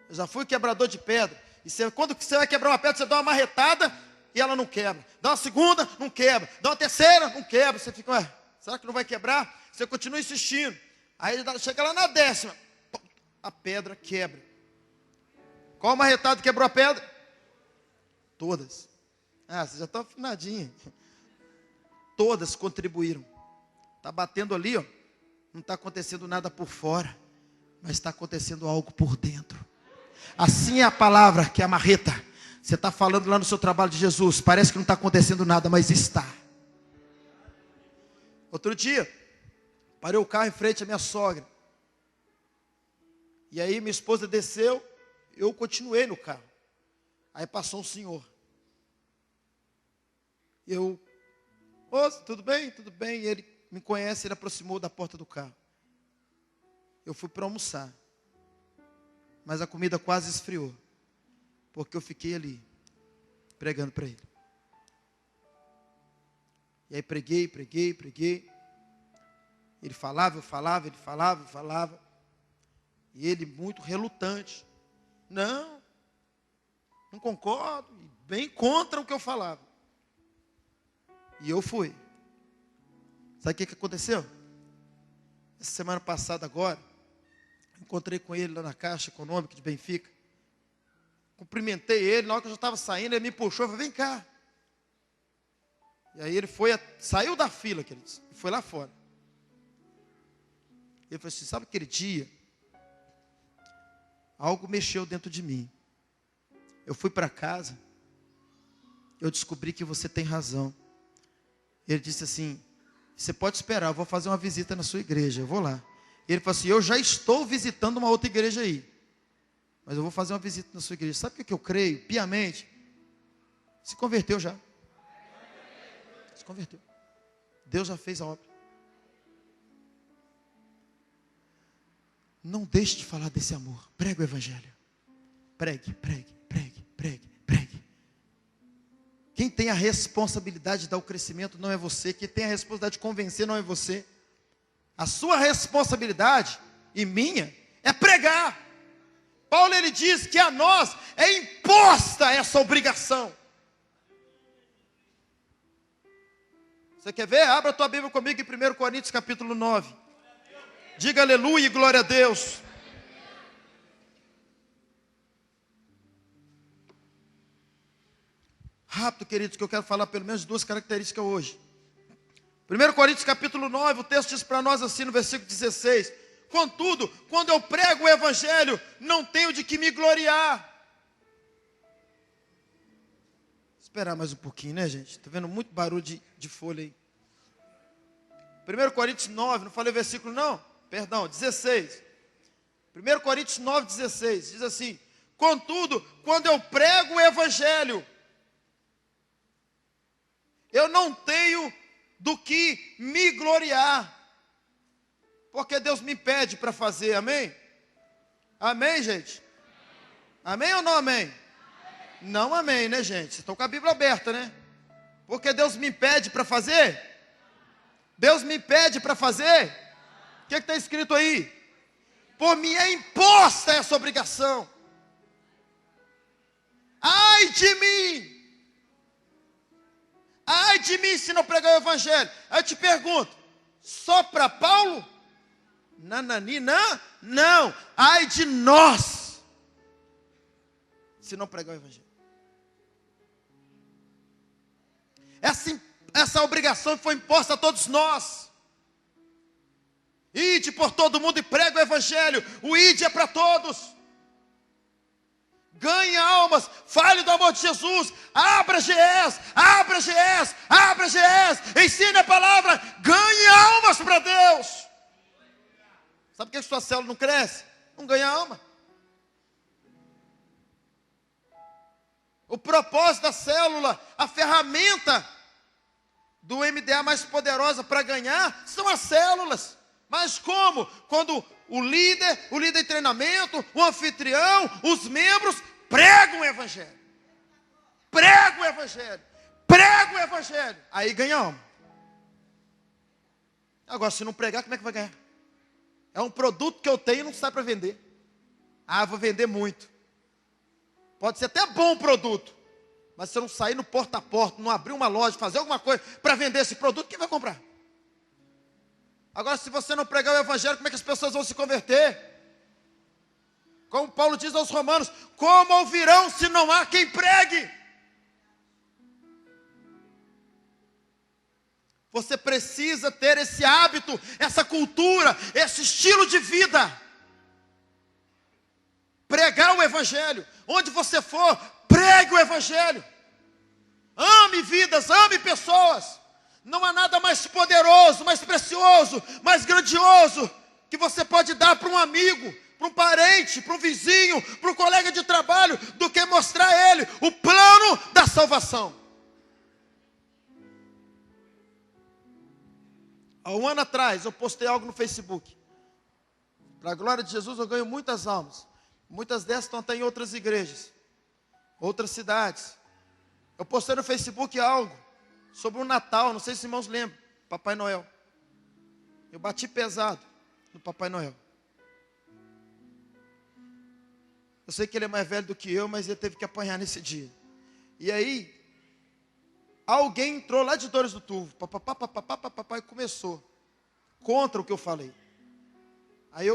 S1: Eu já fui quebrador de pedra. E quando você vai quebrar uma pedra, você dá uma marretada e ela não quebra. Dá uma segunda, não quebra. Dá uma terceira, não quebra. Você fica, ué, será que não vai quebrar? Você continua insistindo. Aí chega lá na 10ª, a pedra quebra. Qual marretado quebrou a pedra? Todas. Ah, vocês já estão afinadinhos. Todas contribuíram. Está batendo ali, ó. Não está acontecendo nada por fora, mas está acontecendo algo por dentro. Assim é a palavra que é a marreta. Você está falando lá no seu trabalho de Jesus, parece que não está acontecendo nada, mas está. Outro dia, parei o carro em frente à minha sogra. E aí minha esposa desceu, eu continuei no carro. Aí passou um senhor. Tudo bem? Tudo bem. E ele me conhece, ele aproximou da porta do carro. Eu fui para almoçar. Mas a comida quase esfriou. Porque eu fiquei ali, pregando para ele. E aí preguei. Ele falava, eu falava, ele falava, eu falava. E ele muito relutante. Não concordo. Bem contra o que eu falava. E eu fui. Sabe o que aconteceu? Essa semana passada agora, encontrei com ele lá na Caixa Econômica de Benfica. Cumprimentei ele, na hora que eu já estava saindo, ele me puxou e falou, vem cá. E aí ele saiu da fila, queridos, e foi lá fora. Ele falou assim, sabe aquele dia? Algo mexeu dentro de mim. Eu fui para casa, eu descobri que você tem razão. Ele disse assim, você pode esperar, eu vou fazer uma visita na sua igreja, eu vou lá. Ele falou assim, eu já estou visitando uma outra igreja aí, mas eu vou fazer uma visita na sua igreja. Sabe o que eu creio, piamente? Se converteu já. Se converteu. Deus já fez a obra. Não deixe de falar desse amor. Pregue o evangelho. Pregue, pregue, pregue, pregue, pregue. Quem tem a responsabilidade de dar o crescimento não é você. Quem tem a responsabilidade de convencer não é você. A sua responsabilidade e minha é pregar. Paulo ele diz que a nós é imposta essa obrigação. Você quer ver? Abra a tua Bíblia comigo em 1 Coríntios capítulo 9. Diga aleluia e glória a Deus. Rápido, queridos, que eu quero falar pelo menos duas características hoje. 1 Coríntios capítulo 9, o texto diz para nós assim no versículo 16. Contudo, quando eu prego o evangelho, não tenho de que me gloriar. Esperar mais um pouquinho, né, gente? Estou vendo muito barulho de folha aí. 1 Coríntios 9, não falei versículo não? Perdão, 16. 1 Coríntios 9, 16, diz assim. Contudo, quando eu prego o evangelho, eu não tenho do que me gloriar. Porque Deus me pede para fazer, amém? Amém, gente? Amém ou não amém? Não amém, né, gente? Vocês estão com a Bíblia aberta, né? Porque Deus me pede para fazer? Deus me pede para fazer? O que está escrito aí? Por mim é imposta essa obrigação. Ai de mim! Ai de mim se não pregar o evangelho. Aí eu te pergunto, só para Paulo? Nananina? Não. Ai de nós, se não pregar o evangelho. Essa obrigação foi imposta a todos nós. Ide por todo mundo e prega o evangelho. O ide é para todos. Ganhe almas, fale do amor de Jesus, abra GES, abra GES, abra GES, ensine a palavra, ganhe almas para Deus. Sabe por que sua célula não cresce? Não ganha alma. O propósito da célula, a ferramenta do MDA mais poderosa para ganhar, são as células. Mas como? Quando o líder em treinamento, o anfitrião, os membros pregam o evangelho. Pregam o evangelho. Pregam o evangelho. Aí ganha alma. Agora, se não pregar, como é que vai ganhar? É um produto que eu tenho e não sai para vender. Ah, vou vender muito. Pode ser até bom o produto. Mas se eu não sair no porta a porta, não abrir uma loja, fazer alguma coisa para vender esse produto, quem vai comprar? Agora, se você não pregar o evangelho, como é que as pessoas vão se converter? Como Paulo diz aos romanos, como ouvirão se não há quem pregue? Você precisa ter esse hábito, essa cultura, esse estilo de vida. Pregar o evangelho. Onde você for, pregue o evangelho. Ame vidas, ame pessoas. Não há nada mais poderoso, mais precioso, mais grandioso que você pode dar para um amigo, para um parente, para um vizinho, para um colega de trabalho, do que mostrar a ele o plano da salvação. Há um ano atrás eu postei algo no Facebook. Para a glória de Jesus eu ganho muitas almas. Muitas dessas estão até em outras igrejas, outras cidades. Eu postei no Facebook algo sobre o Natal, não sei se os irmãos lembram, Papai Noel. Eu bati pesado no Papai Noel. Eu sei que ele é mais velho do que eu, mas ele teve que apanhar nesse dia. E aí, alguém entrou lá de Dores do Turvo, e começou contra o que eu falei. Aí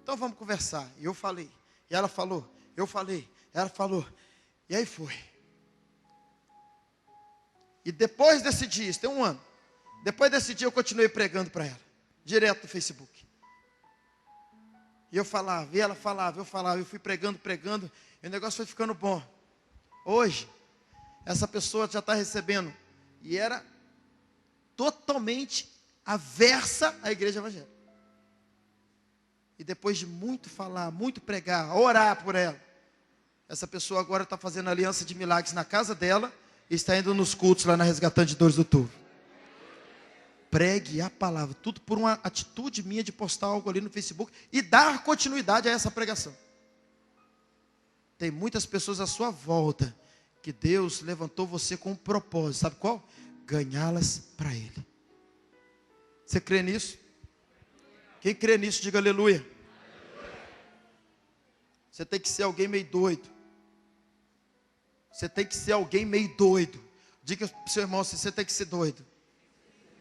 S1: então vamos conversar. E eu falei, e ela falou, eu falei, ela falou, e aí foi. E depois desse dia, isso tem 1 ano, depois desse dia eu continuei pregando para ela, direto no Facebook. E eu falava, e ela falava, eu fui pregando, e o negócio foi ficando bom. Hoje, essa pessoa já está recebendo, e era totalmente aversa à igreja evangélica. E depois de muito falar, muito pregar, orar por ela, essa pessoa agora está fazendo aliança de milagres na casa dela, e está indo nos cultos lá na Resgatante de Dores do Turvo. Pregue a palavra, tudo por uma atitude minha de postar algo ali no Facebook e dar continuidade a essa pregação. Tem muitas pessoas à sua volta que Deus levantou você com um propósito, sabe qual? Ganhá-las para Ele. Você crê nisso? Quem crê nisso, diga aleluia. Você tem que ser alguém meio doido. Você tem que ser alguém meio doido. Diga para o seu irmão, você tem que ser doido.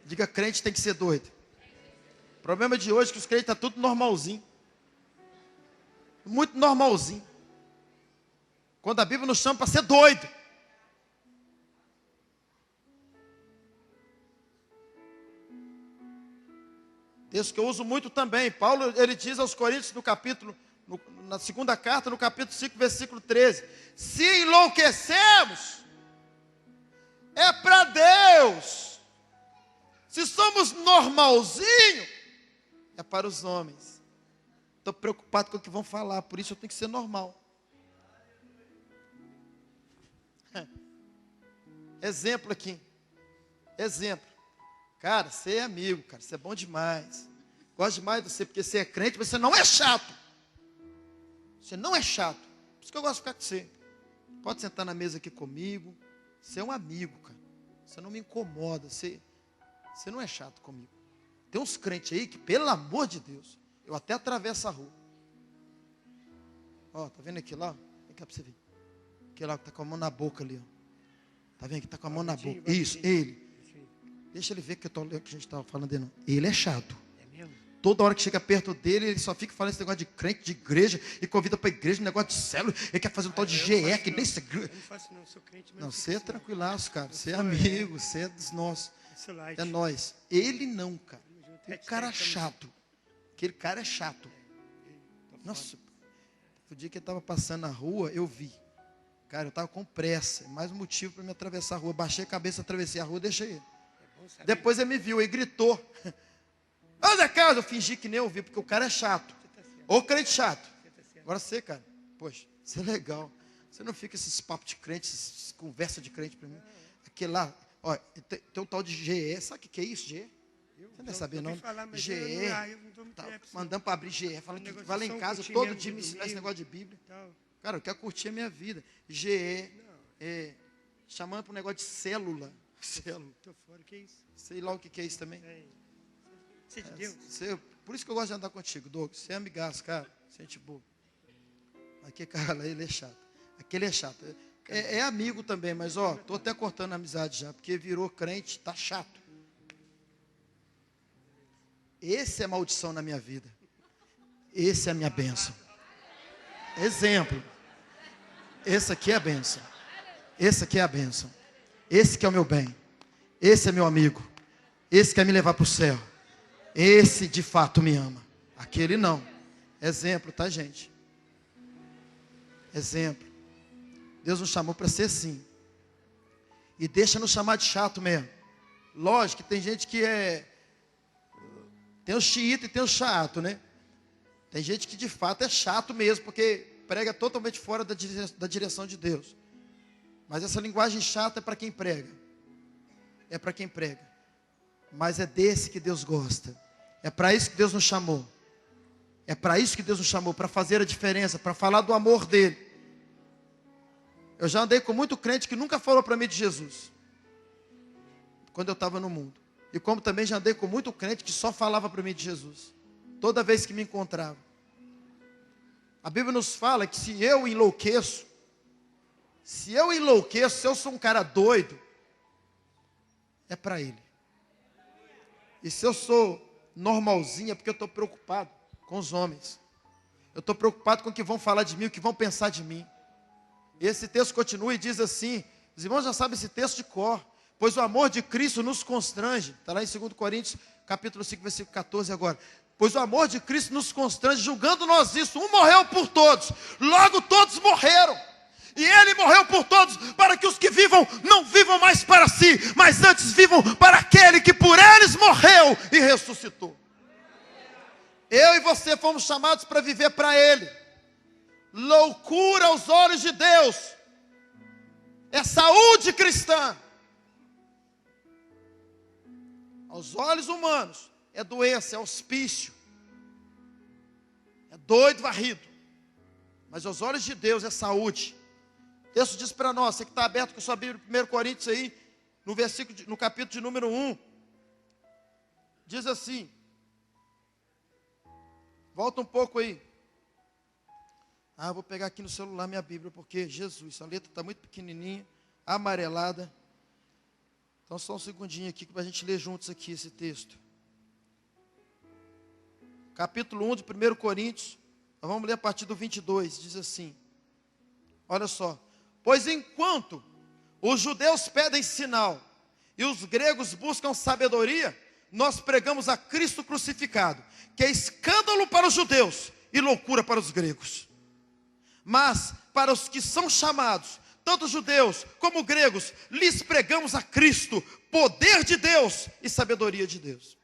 S1: Diga, crente tem que ser doido. O problema de hoje é que os crentes estão tudo normalzinho. Muito normalzinho. Quando a Bíblia nos chama para ser doido. Texto que eu uso muito também. Paulo, ele diz aos Coríntios na segunda carta, no capítulo 5, versículo 13. Se enlouquecemos, é para Deus. Se somos normalzinho, é para os homens. Estou preocupado com o que vão falar, por isso eu tenho que ser normal. Exemplo aqui. Exemplo. Cara, você é amigo, cara, você é bom demais. Gosto demais de você, porque você é crente, mas você não é chato. Você não é chato. Por isso que eu gosto de ficar com você. Pode sentar na mesa aqui comigo. Você é um amigo, cara. Você não me incomoda, você não é chato comigo. Tem uns crentes aí que, pelo amor de Deus, eu até atravesso a rua. Ó, tá vendo aquele lá? Vem cá pra você ver. Aquele lá que tá com a mão na boca ali, ó. Tá vendo que tá com a mão na boca? Isso, ele. Deixa ele ver que a gente estava falando dele. Ele é chato. É mesmo? Toda hora que chega perto dele, ele só fica falando esse negócio de crente, de igreja, e convida para a igreja, um negócio de célula. Ele quer fazer um tal de GE, que nem... Eu não faço não, sou crente. Não, você é tranquilaço, cara. Você é amigo, você é dos nossos. É nós. Ele não, cara. O cara chato. Aquele cara é chato. Nossa, o dia que ele estava passando na rua, eu vi. Cara, eu estava com pressa. Mais um motivo para me atravessar a rua. Baixei a cabeça, atravessei a rua, deixei ele. Depois ele me viu e gritou. Ô Zé Carlos, eu fingi que nem ouvi, porque o cara é chato. Ô crente chato. Agora você, cara, poxa, você é legal. Você não fica esses papos de crente, essas conversas de crente para mim. Aquele lá, ó, tem um tal de GE, sabe o que é isso, GE? Você não deve saber não. GE, tá, mandando para abrir GE, falando que vai lá em casa todo dia me ensinar esse negócio de Bíblia. Cara, eu quero curtir a minha vida. GE, chamando para um negócio de célula. Célula. Tô fora, que é isso? Sei lá o que é isso também. Você é de Deus. Por isso que eu gosto de andar contigo, Douglas. Você é amigaço, cara. Gente boa. Aquele cara lá, ele é chato. Aquele é chato. É amigo também, mas ó, tô até cortando a amizade já, porque virou crente, tá chato. Esse é maldição na minha vida. Esse é a minha bênção. Exemplo. Esse aqui é a bênção. Esse aqui é a bênção. Esse que é o meu bem. Esse é meu amigo. Esse quer me levar para o céu. Esse de fato me ama. Aquele não. Exemplo, tá, gente? Exemplo. Deus nos chamou para ser assim. E deixa nos chamar de chato mesmo. Lógico que tem gente que tem o xiita e tem o chato, né? Tem gente que de fato é chato mesmo, porque prega totalmente fora da direção de Deus. Mas essa linguagem chata é para quem prega. É para quem prega. Mas é desse que Deus gosta. É para isso que Deus nos chamou. É para isso que Deus nos chamou, para fazer a diferença, para falar do amor dele. Eu já andei com muito crente que nunca falou para mim de Jesus. Quando eu estava no mundo. E como também já andei com muito crente que só falava para mim de Jesus. Toda vez que me encontrava. A Bíblia nos fala que se eu enlouqueço, Se eu enlouqueço, se eu sou um cara doido, é para Ele. E se eu sou normalzinho, é porque eu estou preocupado com os homens. Eu estou preocupado com o que vão falar de mim, o que vão pensar de mim. E esse texto continua e diz assim, os irmãos já sabem esse texto de cor. Pois o amor de Cristo nos constrange. Está lá em 2 Coríntios, capítulo 5, versículo 14 agora. Pois o amor de Cristo nos constrange, julgando nós isso. Um morreu por todos, logo todos morreram. E Ele morreu por todos, para que os que vivam, não vivam mais para si, mas antes vivam para aquele que por eles morreu e ressuscitou. Eu e você fomos chamados para viver para Ele. Loucura aos olhos de Deus é saúde cristã. Aos olhos humanos é doença, é hospício, é doido varrido. Mas aos olhos de Deus é saúde. O texto diz para nós, você que está aberto com sua Bíblia, 1 Coríntios aí, no capítulo de número 1, diz assim, volta um pouco aí. Eu vou pegar aqui no celular minha Bíblia, porque Jesus, a letra está muito pequenininha, amarelada. Então só um segundinho aqui, para a gente ler juntos aqui esse texto. Capítulo 1 de 1 Coríntios, nós vamos ler a partir do 22, diz assim, olha só. Pois enquanto os judeus pedem sinal e os gregos buscam sabedoria, nós pregamos a Cristo crucificado, que é escândalo para os judeus e loucura para os gregos. Mas para os que são chamados, tanto judeus como gregos, lhes pregamos a Cristo, poder de Deus e sabedoria de Deus.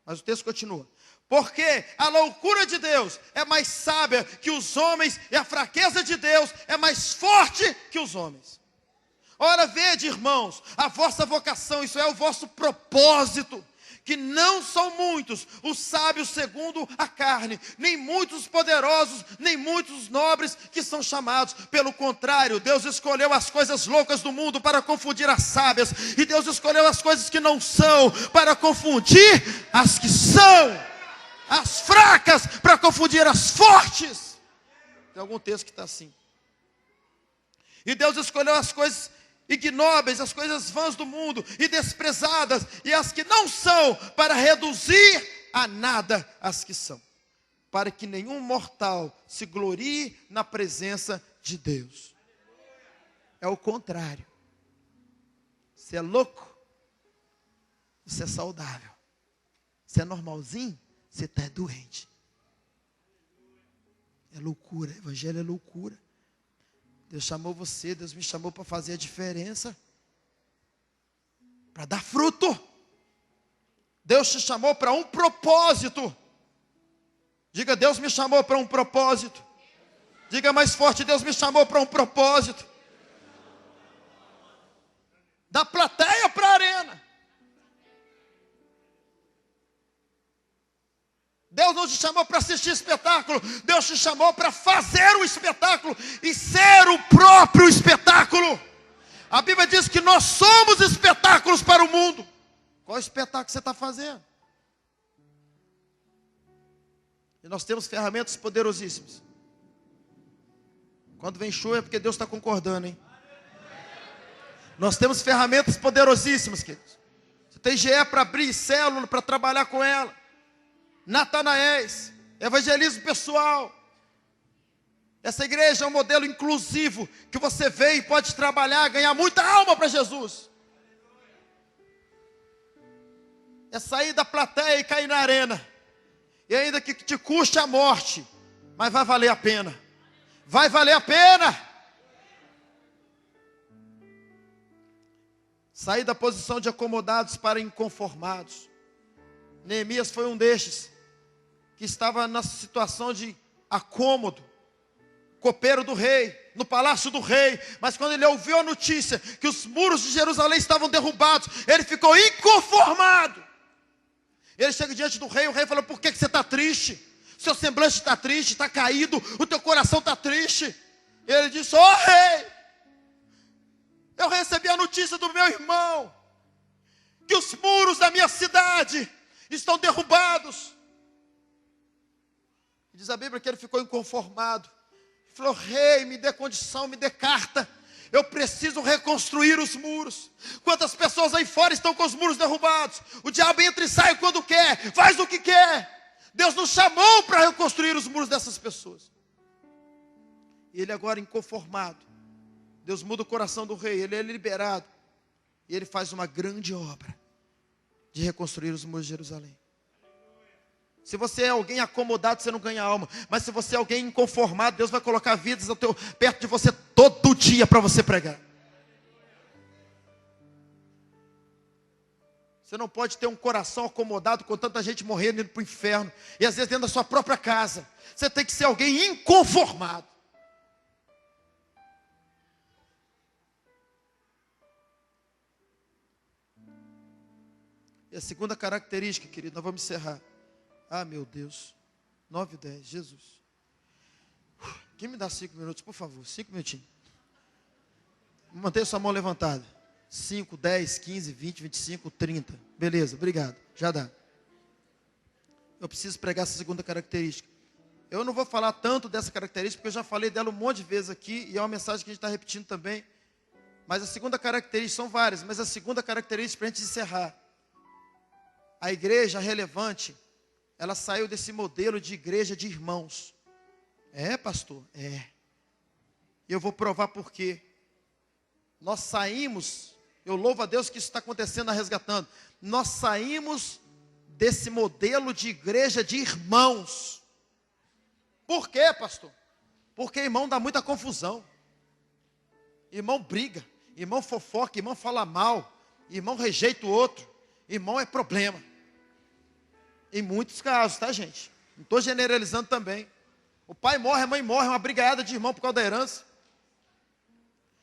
S1: Mas o texto continua. Porque a loucura de Deus é mais sábia que os homens, e a fraqueza de Deus é mais forte que os homens. Ora, vede, irmãos, a vossa vocação, isso é o vosso propósito, que não são muitos os sábios segundo a carne, nem muitos os poderosos, nem muitos os nobres que são chamados. Pelo contrário, Deus escolheu as coisas loucas do mundo para confundir as sábias, e Deus escolheu as coisas que não são para confundir as que são, as fracas para confundir as fortes. Tem algum texto que está assim. E Deus escolheu as coisas ignóbeis, as coisas vãs do mundo e desprezadas, e as que não são, para reduzir a nada as que são, para que nenhum mortal se glorie na presença de Deus. É o contrário. Você é louco, você é saudável. Você é normalzinho, você está doente. É loucura, evangelho é loucura. Deus chamou você, Deus me chamou para fazer a diferença, para dar fruto. Deus te chamou para um propósito. Diga, Deus me chamou para um propósito. Diga mais forte, Deus me chamou para um propósito. Da plateia para a arena. Deus não te chamou para assistir espetáculo, Deus te chamou para fazer o espetáculo e ser o próprio espetáculo. A Bíblia diz que nós somos espetáculos para o mundo. Qual espetáculo você está fazendo? E nós temos ferramentas poderosíssimas. Quando vem show é porque Deus está concordando, hein? Nós temos ferramentas poderosíssimas, queridos. Você tem GE para abrir célula, para trabalhar com ela. Natanaéis, evangelismo pessoal. Essa igreja é um modelo inclusivo, que você vê e pode trabalhar, ganhar muita alma para Jesus. É sair da plateia e cair na arena. E ainda que te custe a morte, mas vai valer a pena. Vai valer a pena. Sair da posição de acomodados para inconformados. Neemias foi um destes, que estava na situação de acômodo, copeiro do rei, no palácio do rei, mas quando ele ouviu a notícia que os muros de Jerusalém estavam derrubados, ele ficou inconformado. Ele chega diante do rei, o rei fala, por que você está triste? Seu semblante está triste, está caído, o teu coração está triste. Ele disse, rei, eu recebi a notícia do meu irmão, que os muros da minha cidade estão derrubados. Diz a Bíblia que ele ficou inconformado. Ele falou, rei, me dê condição, me dê carta. Eu preciso reconstruir os muros. Quantas pessoas aí fora estão com os muros derrubados? O diabo entra e sai quando quer, faz o que quer. Deus nos chamou para reconstruir os muros dessas pessoas. E ele agora inconformado, Deus muda o coração do rei, ele é liberado. E ele faz uma grande obra de reconstruir os muros de Jerusalém. Se você é alguém acomodado, você não ganha alma. Mas se você é alguém inconformado, Deus vai colocar vidas perto de você todo dia para você pregar. Você não pode ter um coração acomodado com tanta gente morrendo, indo para o inferno. E às vezes dentro da sua própria casa. Você tem que ser alguém inconformado. E a segunda característica, querido, nós vamos encerrar. Ah, meu Deus. 9:10, Jesus. Quem me dá 5 minutos, por favor? 5 minutinhos. Mantenha sua mão levantada. 5, 10, 15, 20, 25, 30. Beleza, obrigado. Já dá. Eu preciso pregar essa segunda característica. Eu não vou falar tanto dessa característica, porque eu já falei dela um monte de vezes aqui, e é uma mensagem que a gente está repetindo também. Mas a segunda característica, são várias, mas a segunda característica, para a gente encerrar. A igreja relevante, ela saiu desse modelo de igreja de irmãos. É, pastor? É. E eu vou provar por quê. Nós saímos, eu louvo a Deus que isso está acontecendo na Resgatando. Nós saímos desse modelo de igreja de irmãos. Por quê, pastor? Porque irmão dá muita confusão. Irmão briga, irmão fofoca, irmão fala mal, irmão rejeita o outro. Irmão é problema. Em muitos casos, tá, gente? Não estou generalizando também. O pai morre, a mãe morre, uma brigaiada de irmão por causa da herança.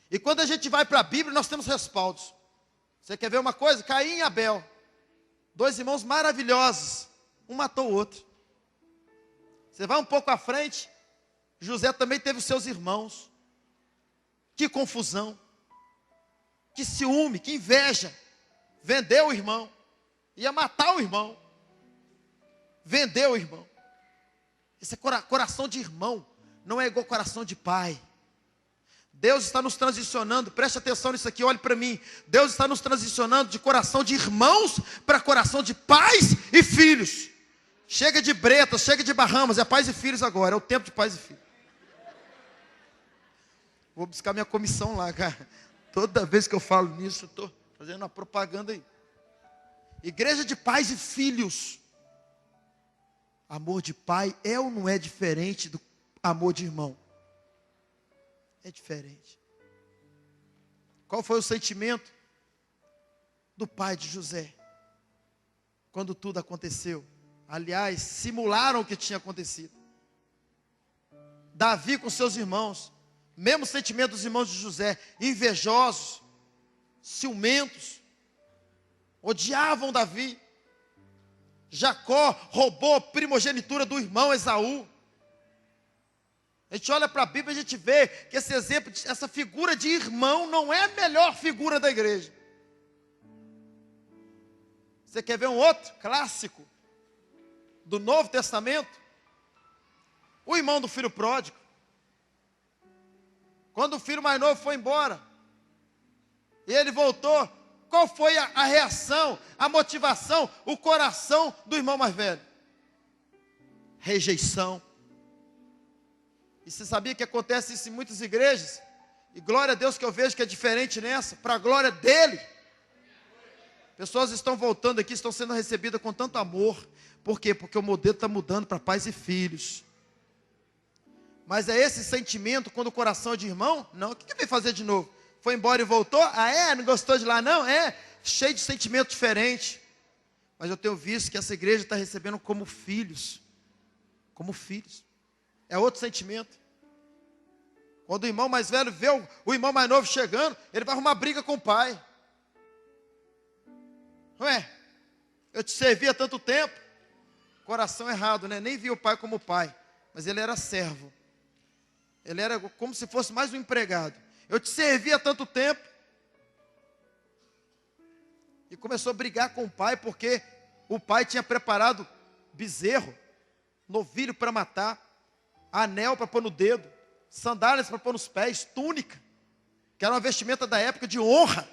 S1: E quando a gente vai para a Bíblia, nós temos respaldos. Você quer ver uma coisa? Caim e Abel. 2 irmãos maravilhosos. Um matou o outro. Você vai um pouco à frente, José também teve os seus irmãos. Que confusão. Que ciúme, que inveja. Vendeu o irmão. Ia matar o irmão. Vendeu o irmão. Esse é coração de irmão. Não é igual coração de pai. Deus está nos transicionando. Preste atenção nisso aqui, olhe para mim. Deus está nos transicionando de coração de irmãos para coração de pais e filhos. Chega de Bretas, chega de Bahamas. É pais e filhos agora. É o tempo de pais e filhos. Vou buscar minha comissão lá, cara. Toda vez que eu falo nisso, eu estou fazendo uma propaganda aí. Igreja de pais e filhos. Amor de pai é ou não é diferente do amor de irmão? É diferente. Qual foi o sentimento do pai de José quando tudo aconteceu? Aliás, simularam o que tinha acontecido. Davi com seus irmãos, mesmo sentimento dos irmãos de José, invejosos, ciumentos, odiavam Davi. Jacó roubou a primogenitura do irmão Esaú. A gente olha para a Bíblia e a gente vê que esse exemplo, essa figura de irmão não é a melhor figura da igreja. Você quer ver um outro clássico do Novo Testamento? O irmão do filho pródigo. Quando o filho mais novo foi embora e ele voltou, qual foi a reação, a motivação, o coração do irmão mais velho? Rejeição. E você sabia que acontece isso em muitas igrejas? E glória a Deus que eu vejo que é diferente nessa, para a glória dele. Pessoas estão voltando aqui, estão sendo recebidas com tanto amor. Por quê? Porque o modelo está mudando para pais e filhos. Mas é esse sentimento quando o coração é de irmão? Não, o que veio fazer de novo? Foi embora e voltou? Ah, é? Não gostou de lá não? É, cheio de sentimento diferente. Mas eu tenho visto que essa igreja está recebendo como filhos. Como filhos. É outro sentimento. Quando o irmão mais velho vê o irmão mais novo chegando, ele vai arrumar briga com o pai. Ué, eu te servi há tanto tempo. Coração errado, né? Nem via o pai como pai. Mas ele era servo. Ele era como se fosse mais um empregado. Eu te servi há tanto tempo. E começou a brigar com o pai, porque o pai tinha preparado bezerro, novilho para matar, anel para pôr no dedo, sandálias para pôr nos pés, túnica. que era uma vestimenta da época de honra.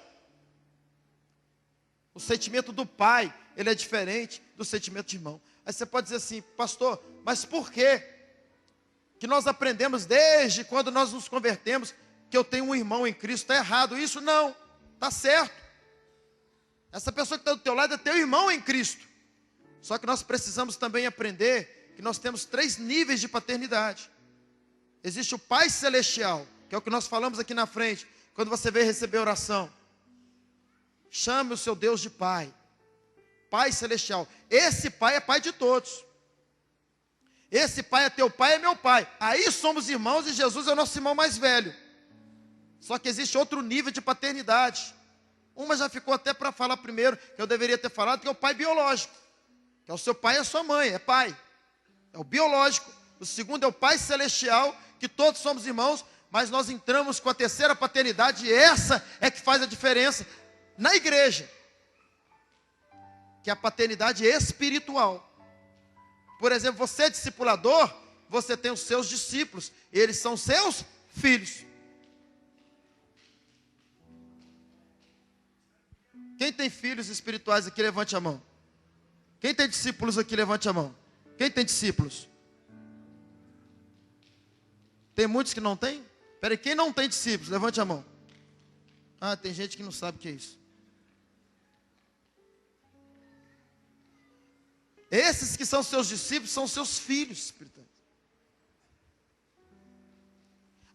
S1: O sentimento do pai, ele é diferente do sentimento de irmão. Aí você pode dizer assim, pastor, mas por quê? Que nós aprendemos desde quando nós nos convertemos, que eu tenho um irmão em Cristo, está errado isso? Não, está certo. Essa pessoa que está do teu lado é teu irmão em Cristo. Só que nós precisamos também aprender que nós temos 3 níveis de paternidade. Existe o Pai Celestial, que é o que nós falamos aqui na frente, quando você veio receber oração. Chame o seu Deus de Pai. Pai Celestial. Esse Pai é Pai de todos. Esse Pai é teu Pai, é meu Pai. Aí somos irmãos e Jesus é o nosso irmão mais velho. Só que existe outro nível de paternidade. Uma já ficou até para falar primeiro, que eu deveria ter falado, que é o pai biológico. Que é o seu pai e a sua mãe, é pai. É o biológico. O segundo é o Pai Celestial, que todos somos irmãos, mas nós entramos com a terceira paternidade, e essa é que faz a diferença na igreja, que é a paternidade espiritual. Por exemplo, você é discipulador, você tem os seus discípulos, eles são seus filhos. Quem tem filhos espirituais aqui, levante a mão. Quem tem discípulos aqui, levante a mão. Quem tem discípulos? Tem muitos que não tem? Peraí, quem não tem discípulos, levante a mão. Ah, tem gente que não sabe o que é isso. Esses que são seus discípulos são seus filhos espirituais.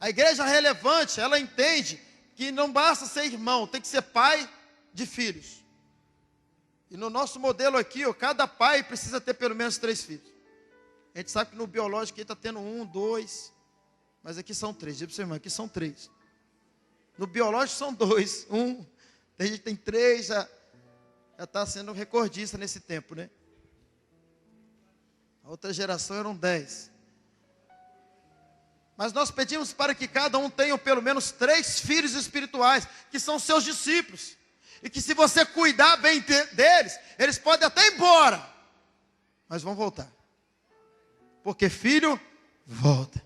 S1: A igreja relevante, ela entende que não basta ser irmão, tem que ser pai de filhos. E no nosso modelo aqui, cada pai precisa ter pelo menos 3 filhos. A gente sabe que no biológico ele está tendo 1, 2, mas aqui são 3. Diga para você, irmão, aqui são 3. No biológico são 2, 1. Tem gente que tem 3, já está sendo recordista nesse tempo, né? A outra geração eram 10. Mas nós pedimos para que cada um tenha pelo menos 3 filhos espirituais, que são seus discípulos. E que se você cuidar bem deles, eles podem até ir embora, mas vão voltar. Porque filho volta.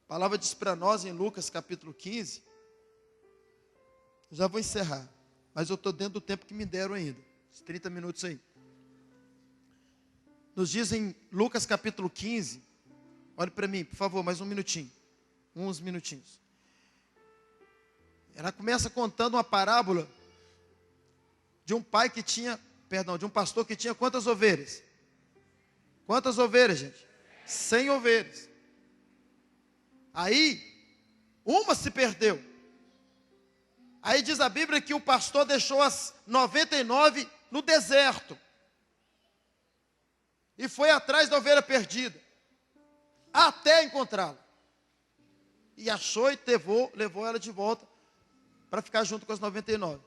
S1: A palavra diz para nós em Lucas capítulo 15. Eu já vou encerrar, mas eu estou dentro do tempo que me deram ainda. Uns 30 minutos aí. Nos diz em Lucas capítulo 15. Olhe para mim, por favor, mais um minutinho. Uns minutinhos. Ela começa contando uma parábola de um pai que tinha, de um pastor que tinha quantas ovelhas? Quantas ovelhas, gente? 100 ovelhas. Aí, uma se perdeu. Aí diz a Bíblia que o pastor deixou as 99 no deserto. E foi atrás da ovelha perdida, até encontrá-la. E achou e levou ela de volta, para ficar junto com as 99.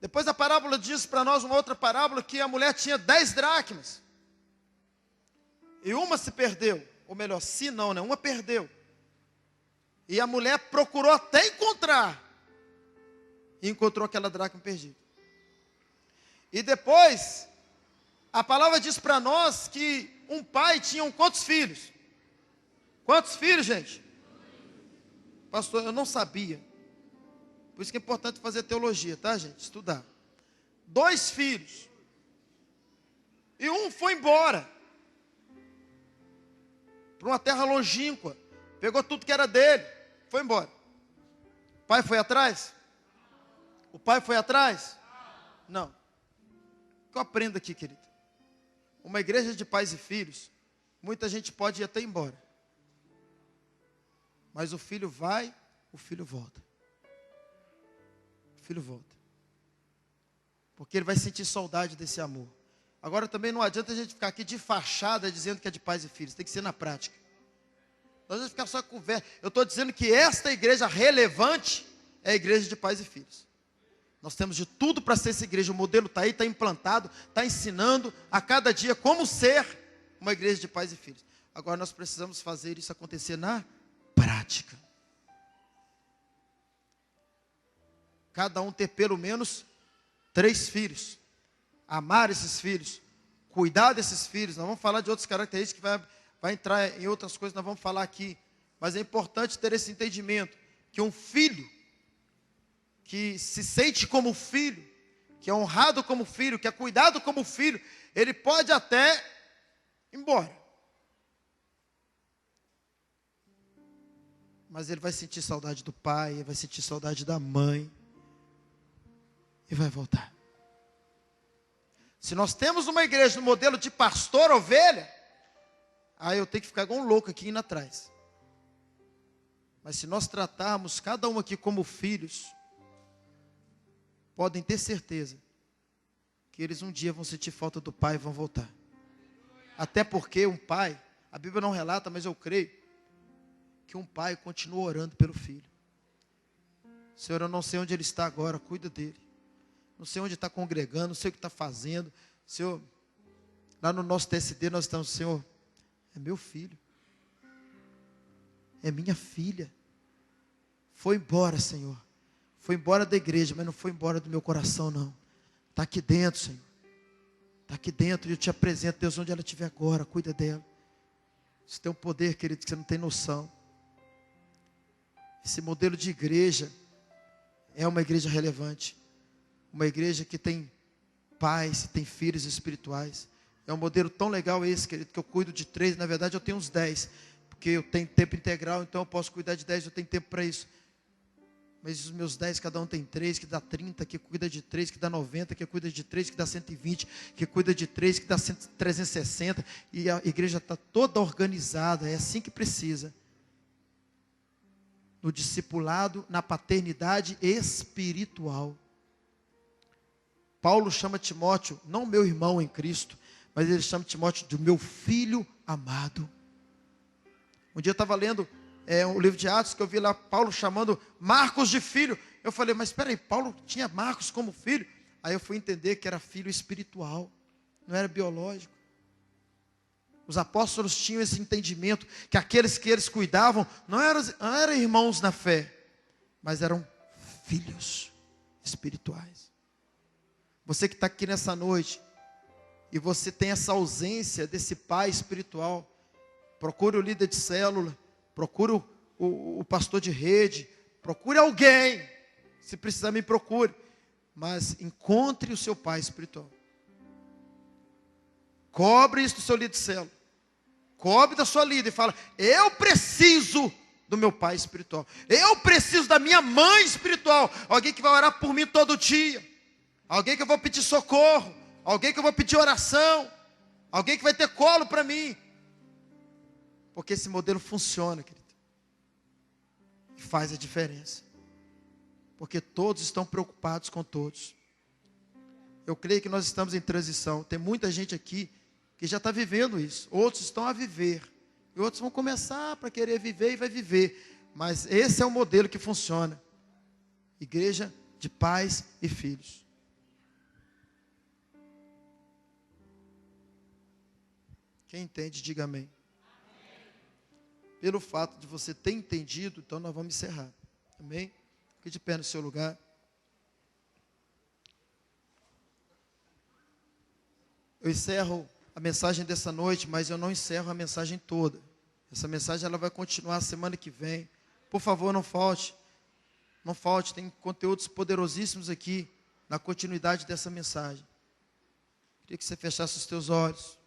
S1: Depois a parábola diz para nós, uma outra parábola, que a mulher tinha 10 dracmas. E uma se perdeu. Ou melhor, se não, né? Uma perdeu. E a mulher procurou até encontrar. E encontrou aquela dracma perdida. E depois, a palavra diz para nós que um pai tinha quantos filhos? Quantos filhos, gente? Pastor, eu não sabia. Por isso que é importante fazer teologia, tá, gente? Estudar. 2 filhos. E um foi embora. Para uma terra longínqua. Pegou tudo que era dele. Foi embora. O pai foi atrás? O pai foi atrás? Não. O que eu aprendo aqui, querido? Uma igreja de pais e filhos, muita gente pode ir até embora. Mas o filho vai, o filho volta. O filho volta. Porque ele vai sentir saudade desse amor. Agora também não adianta a gente ficar aqui de fachada dizendo que é de pais e filhos. Tem que ser na prática. Nós vamos ficar só com conversa. Eu estou dizendo que esta igreja relevante é a igreja de pais e filhos. Nós temos de tudo para ser essa igreja. O modelo está aí, está implantado, está ensinando a cada dia como ser uma igreja de pais e filhos. Agora nós precisamos fazer isso acontecer na prática. Cada um ter pelo menos 3 filhos. Amar esses filhos. Cuidar desses filhos. Nós vamos falar de outras características que vai vai entrar em outras coisas, nós vamos falar aqui. Mas é importante ter esse entendimento, que um filho, que se sente como filho, que é honrado como filho, que é cuidado como filho, ele pode até ir embora. Mas ele vai sentir saudade do pai, ele vai sentir saudade da mãe, e vai voltar. Se nós temos uma igreja no modelo de pastor ovelha, aí eu tenho que ficar igual um louco aqui indo atrás. Mas se nós tratarmos cada um aqui como filhos, podem ter certeza que eles um dia vão sentir falta do pai e vão voltar. Até porque um pai, a Bíblia não relata, mas eu creio, que um pai continua orando pelo filho. Senhor, eu não sei onde ele está agora, cuida dele. Não sei onde está congregando, não sei o que está fazendo. Senhor, lá no nosso TSD nós estamos, Senhor, é meu filho. É minha filha. Foi embora, Senhor. Foi embora da igreja, mas não foi embora do meu coração, não. Está aqui dentro, Senhor. Está aqui dentro e eu te apresento, Deus, onde ela estiver agora, cuida dela. Isso tem um poder, querido, que você não tem noção. Esse modelo de igreja é uma igreja relevante. Uma igreja que tem pais, tem filhos espirituais. É um modelo tão legal esse, querido, que eu cuido de 3, na verdade eu tenho uns 10. Porque eu tenho tempo integral, então eu posso cuidar de 10, eu tenho tempo para isso. Mas os meus 10, cada um tem 3, que dá 30, que cuida de 3, que dá 90, que cuida de 3, que dá 120, que cuida de 3, que dá 360. E a igreja está toda organizada, é assim que precisa. No discipulado, na paternidade espiritual. Paulo chama Timóteo, não meu irmão em Cristo, mas ele chama Timóteo de meu filho amado. Um dia eu estava lendo o livro de Atos, que eu vi lá Paulo chamando Marcos de filho. Eu falei, mas espera aí, Paulo tinha Marcos como filho? Aí eu fui entender que era filho espiritual, não era biológico. Os apóstolos tinham esse entendimento, que aqueles que eles cuidavam não eram irmãos na fé, mas eram filhos espirituais. Você que está aqui nessa noite, e você tem essa ausência desse pai espiritual, procure o líder de célula, procure o pastor de rede, procure alguém, se precisar me procure, mas encontre o seu pai espiritual. Cobre isso do seu líder de célula, cobre da sua líder e fala, eu preciso do meu pai espiritual, eu preciso da minha mãe espiritual, alguém que vai orar por mim todo dia, alguém que eu vou pedir socorro, alguém que eu vou pedir oração, alguém que vai ter colo para mim. Porque esse modelo funciona, querido. E faz a diferença. Porque todos estão preocupados com todos. Eu creio que nós estamos em transição. Tem muita gente aqui que já está vivendo isso. Outros estão a viver. E outros vão começar para querer viver e vai viver. Mas esse é o modelo que funciona. Igreja de pais e filhos. Quem entende, diga amém. Pelo fato de você ter entendido, então nós vamos encerrar. Amém? Fique de pé no seu lugar. Eu encerro a mensagem dessa noite, mas eu não encerro a mensagem toda. Essa mensagem ela vai continuar semana que vem. Por favor, não falte. Não falte, tem conteúdos poderosíssimos aqui na continuidade dessa mensagem. Queria que você fechasse os teus olhos.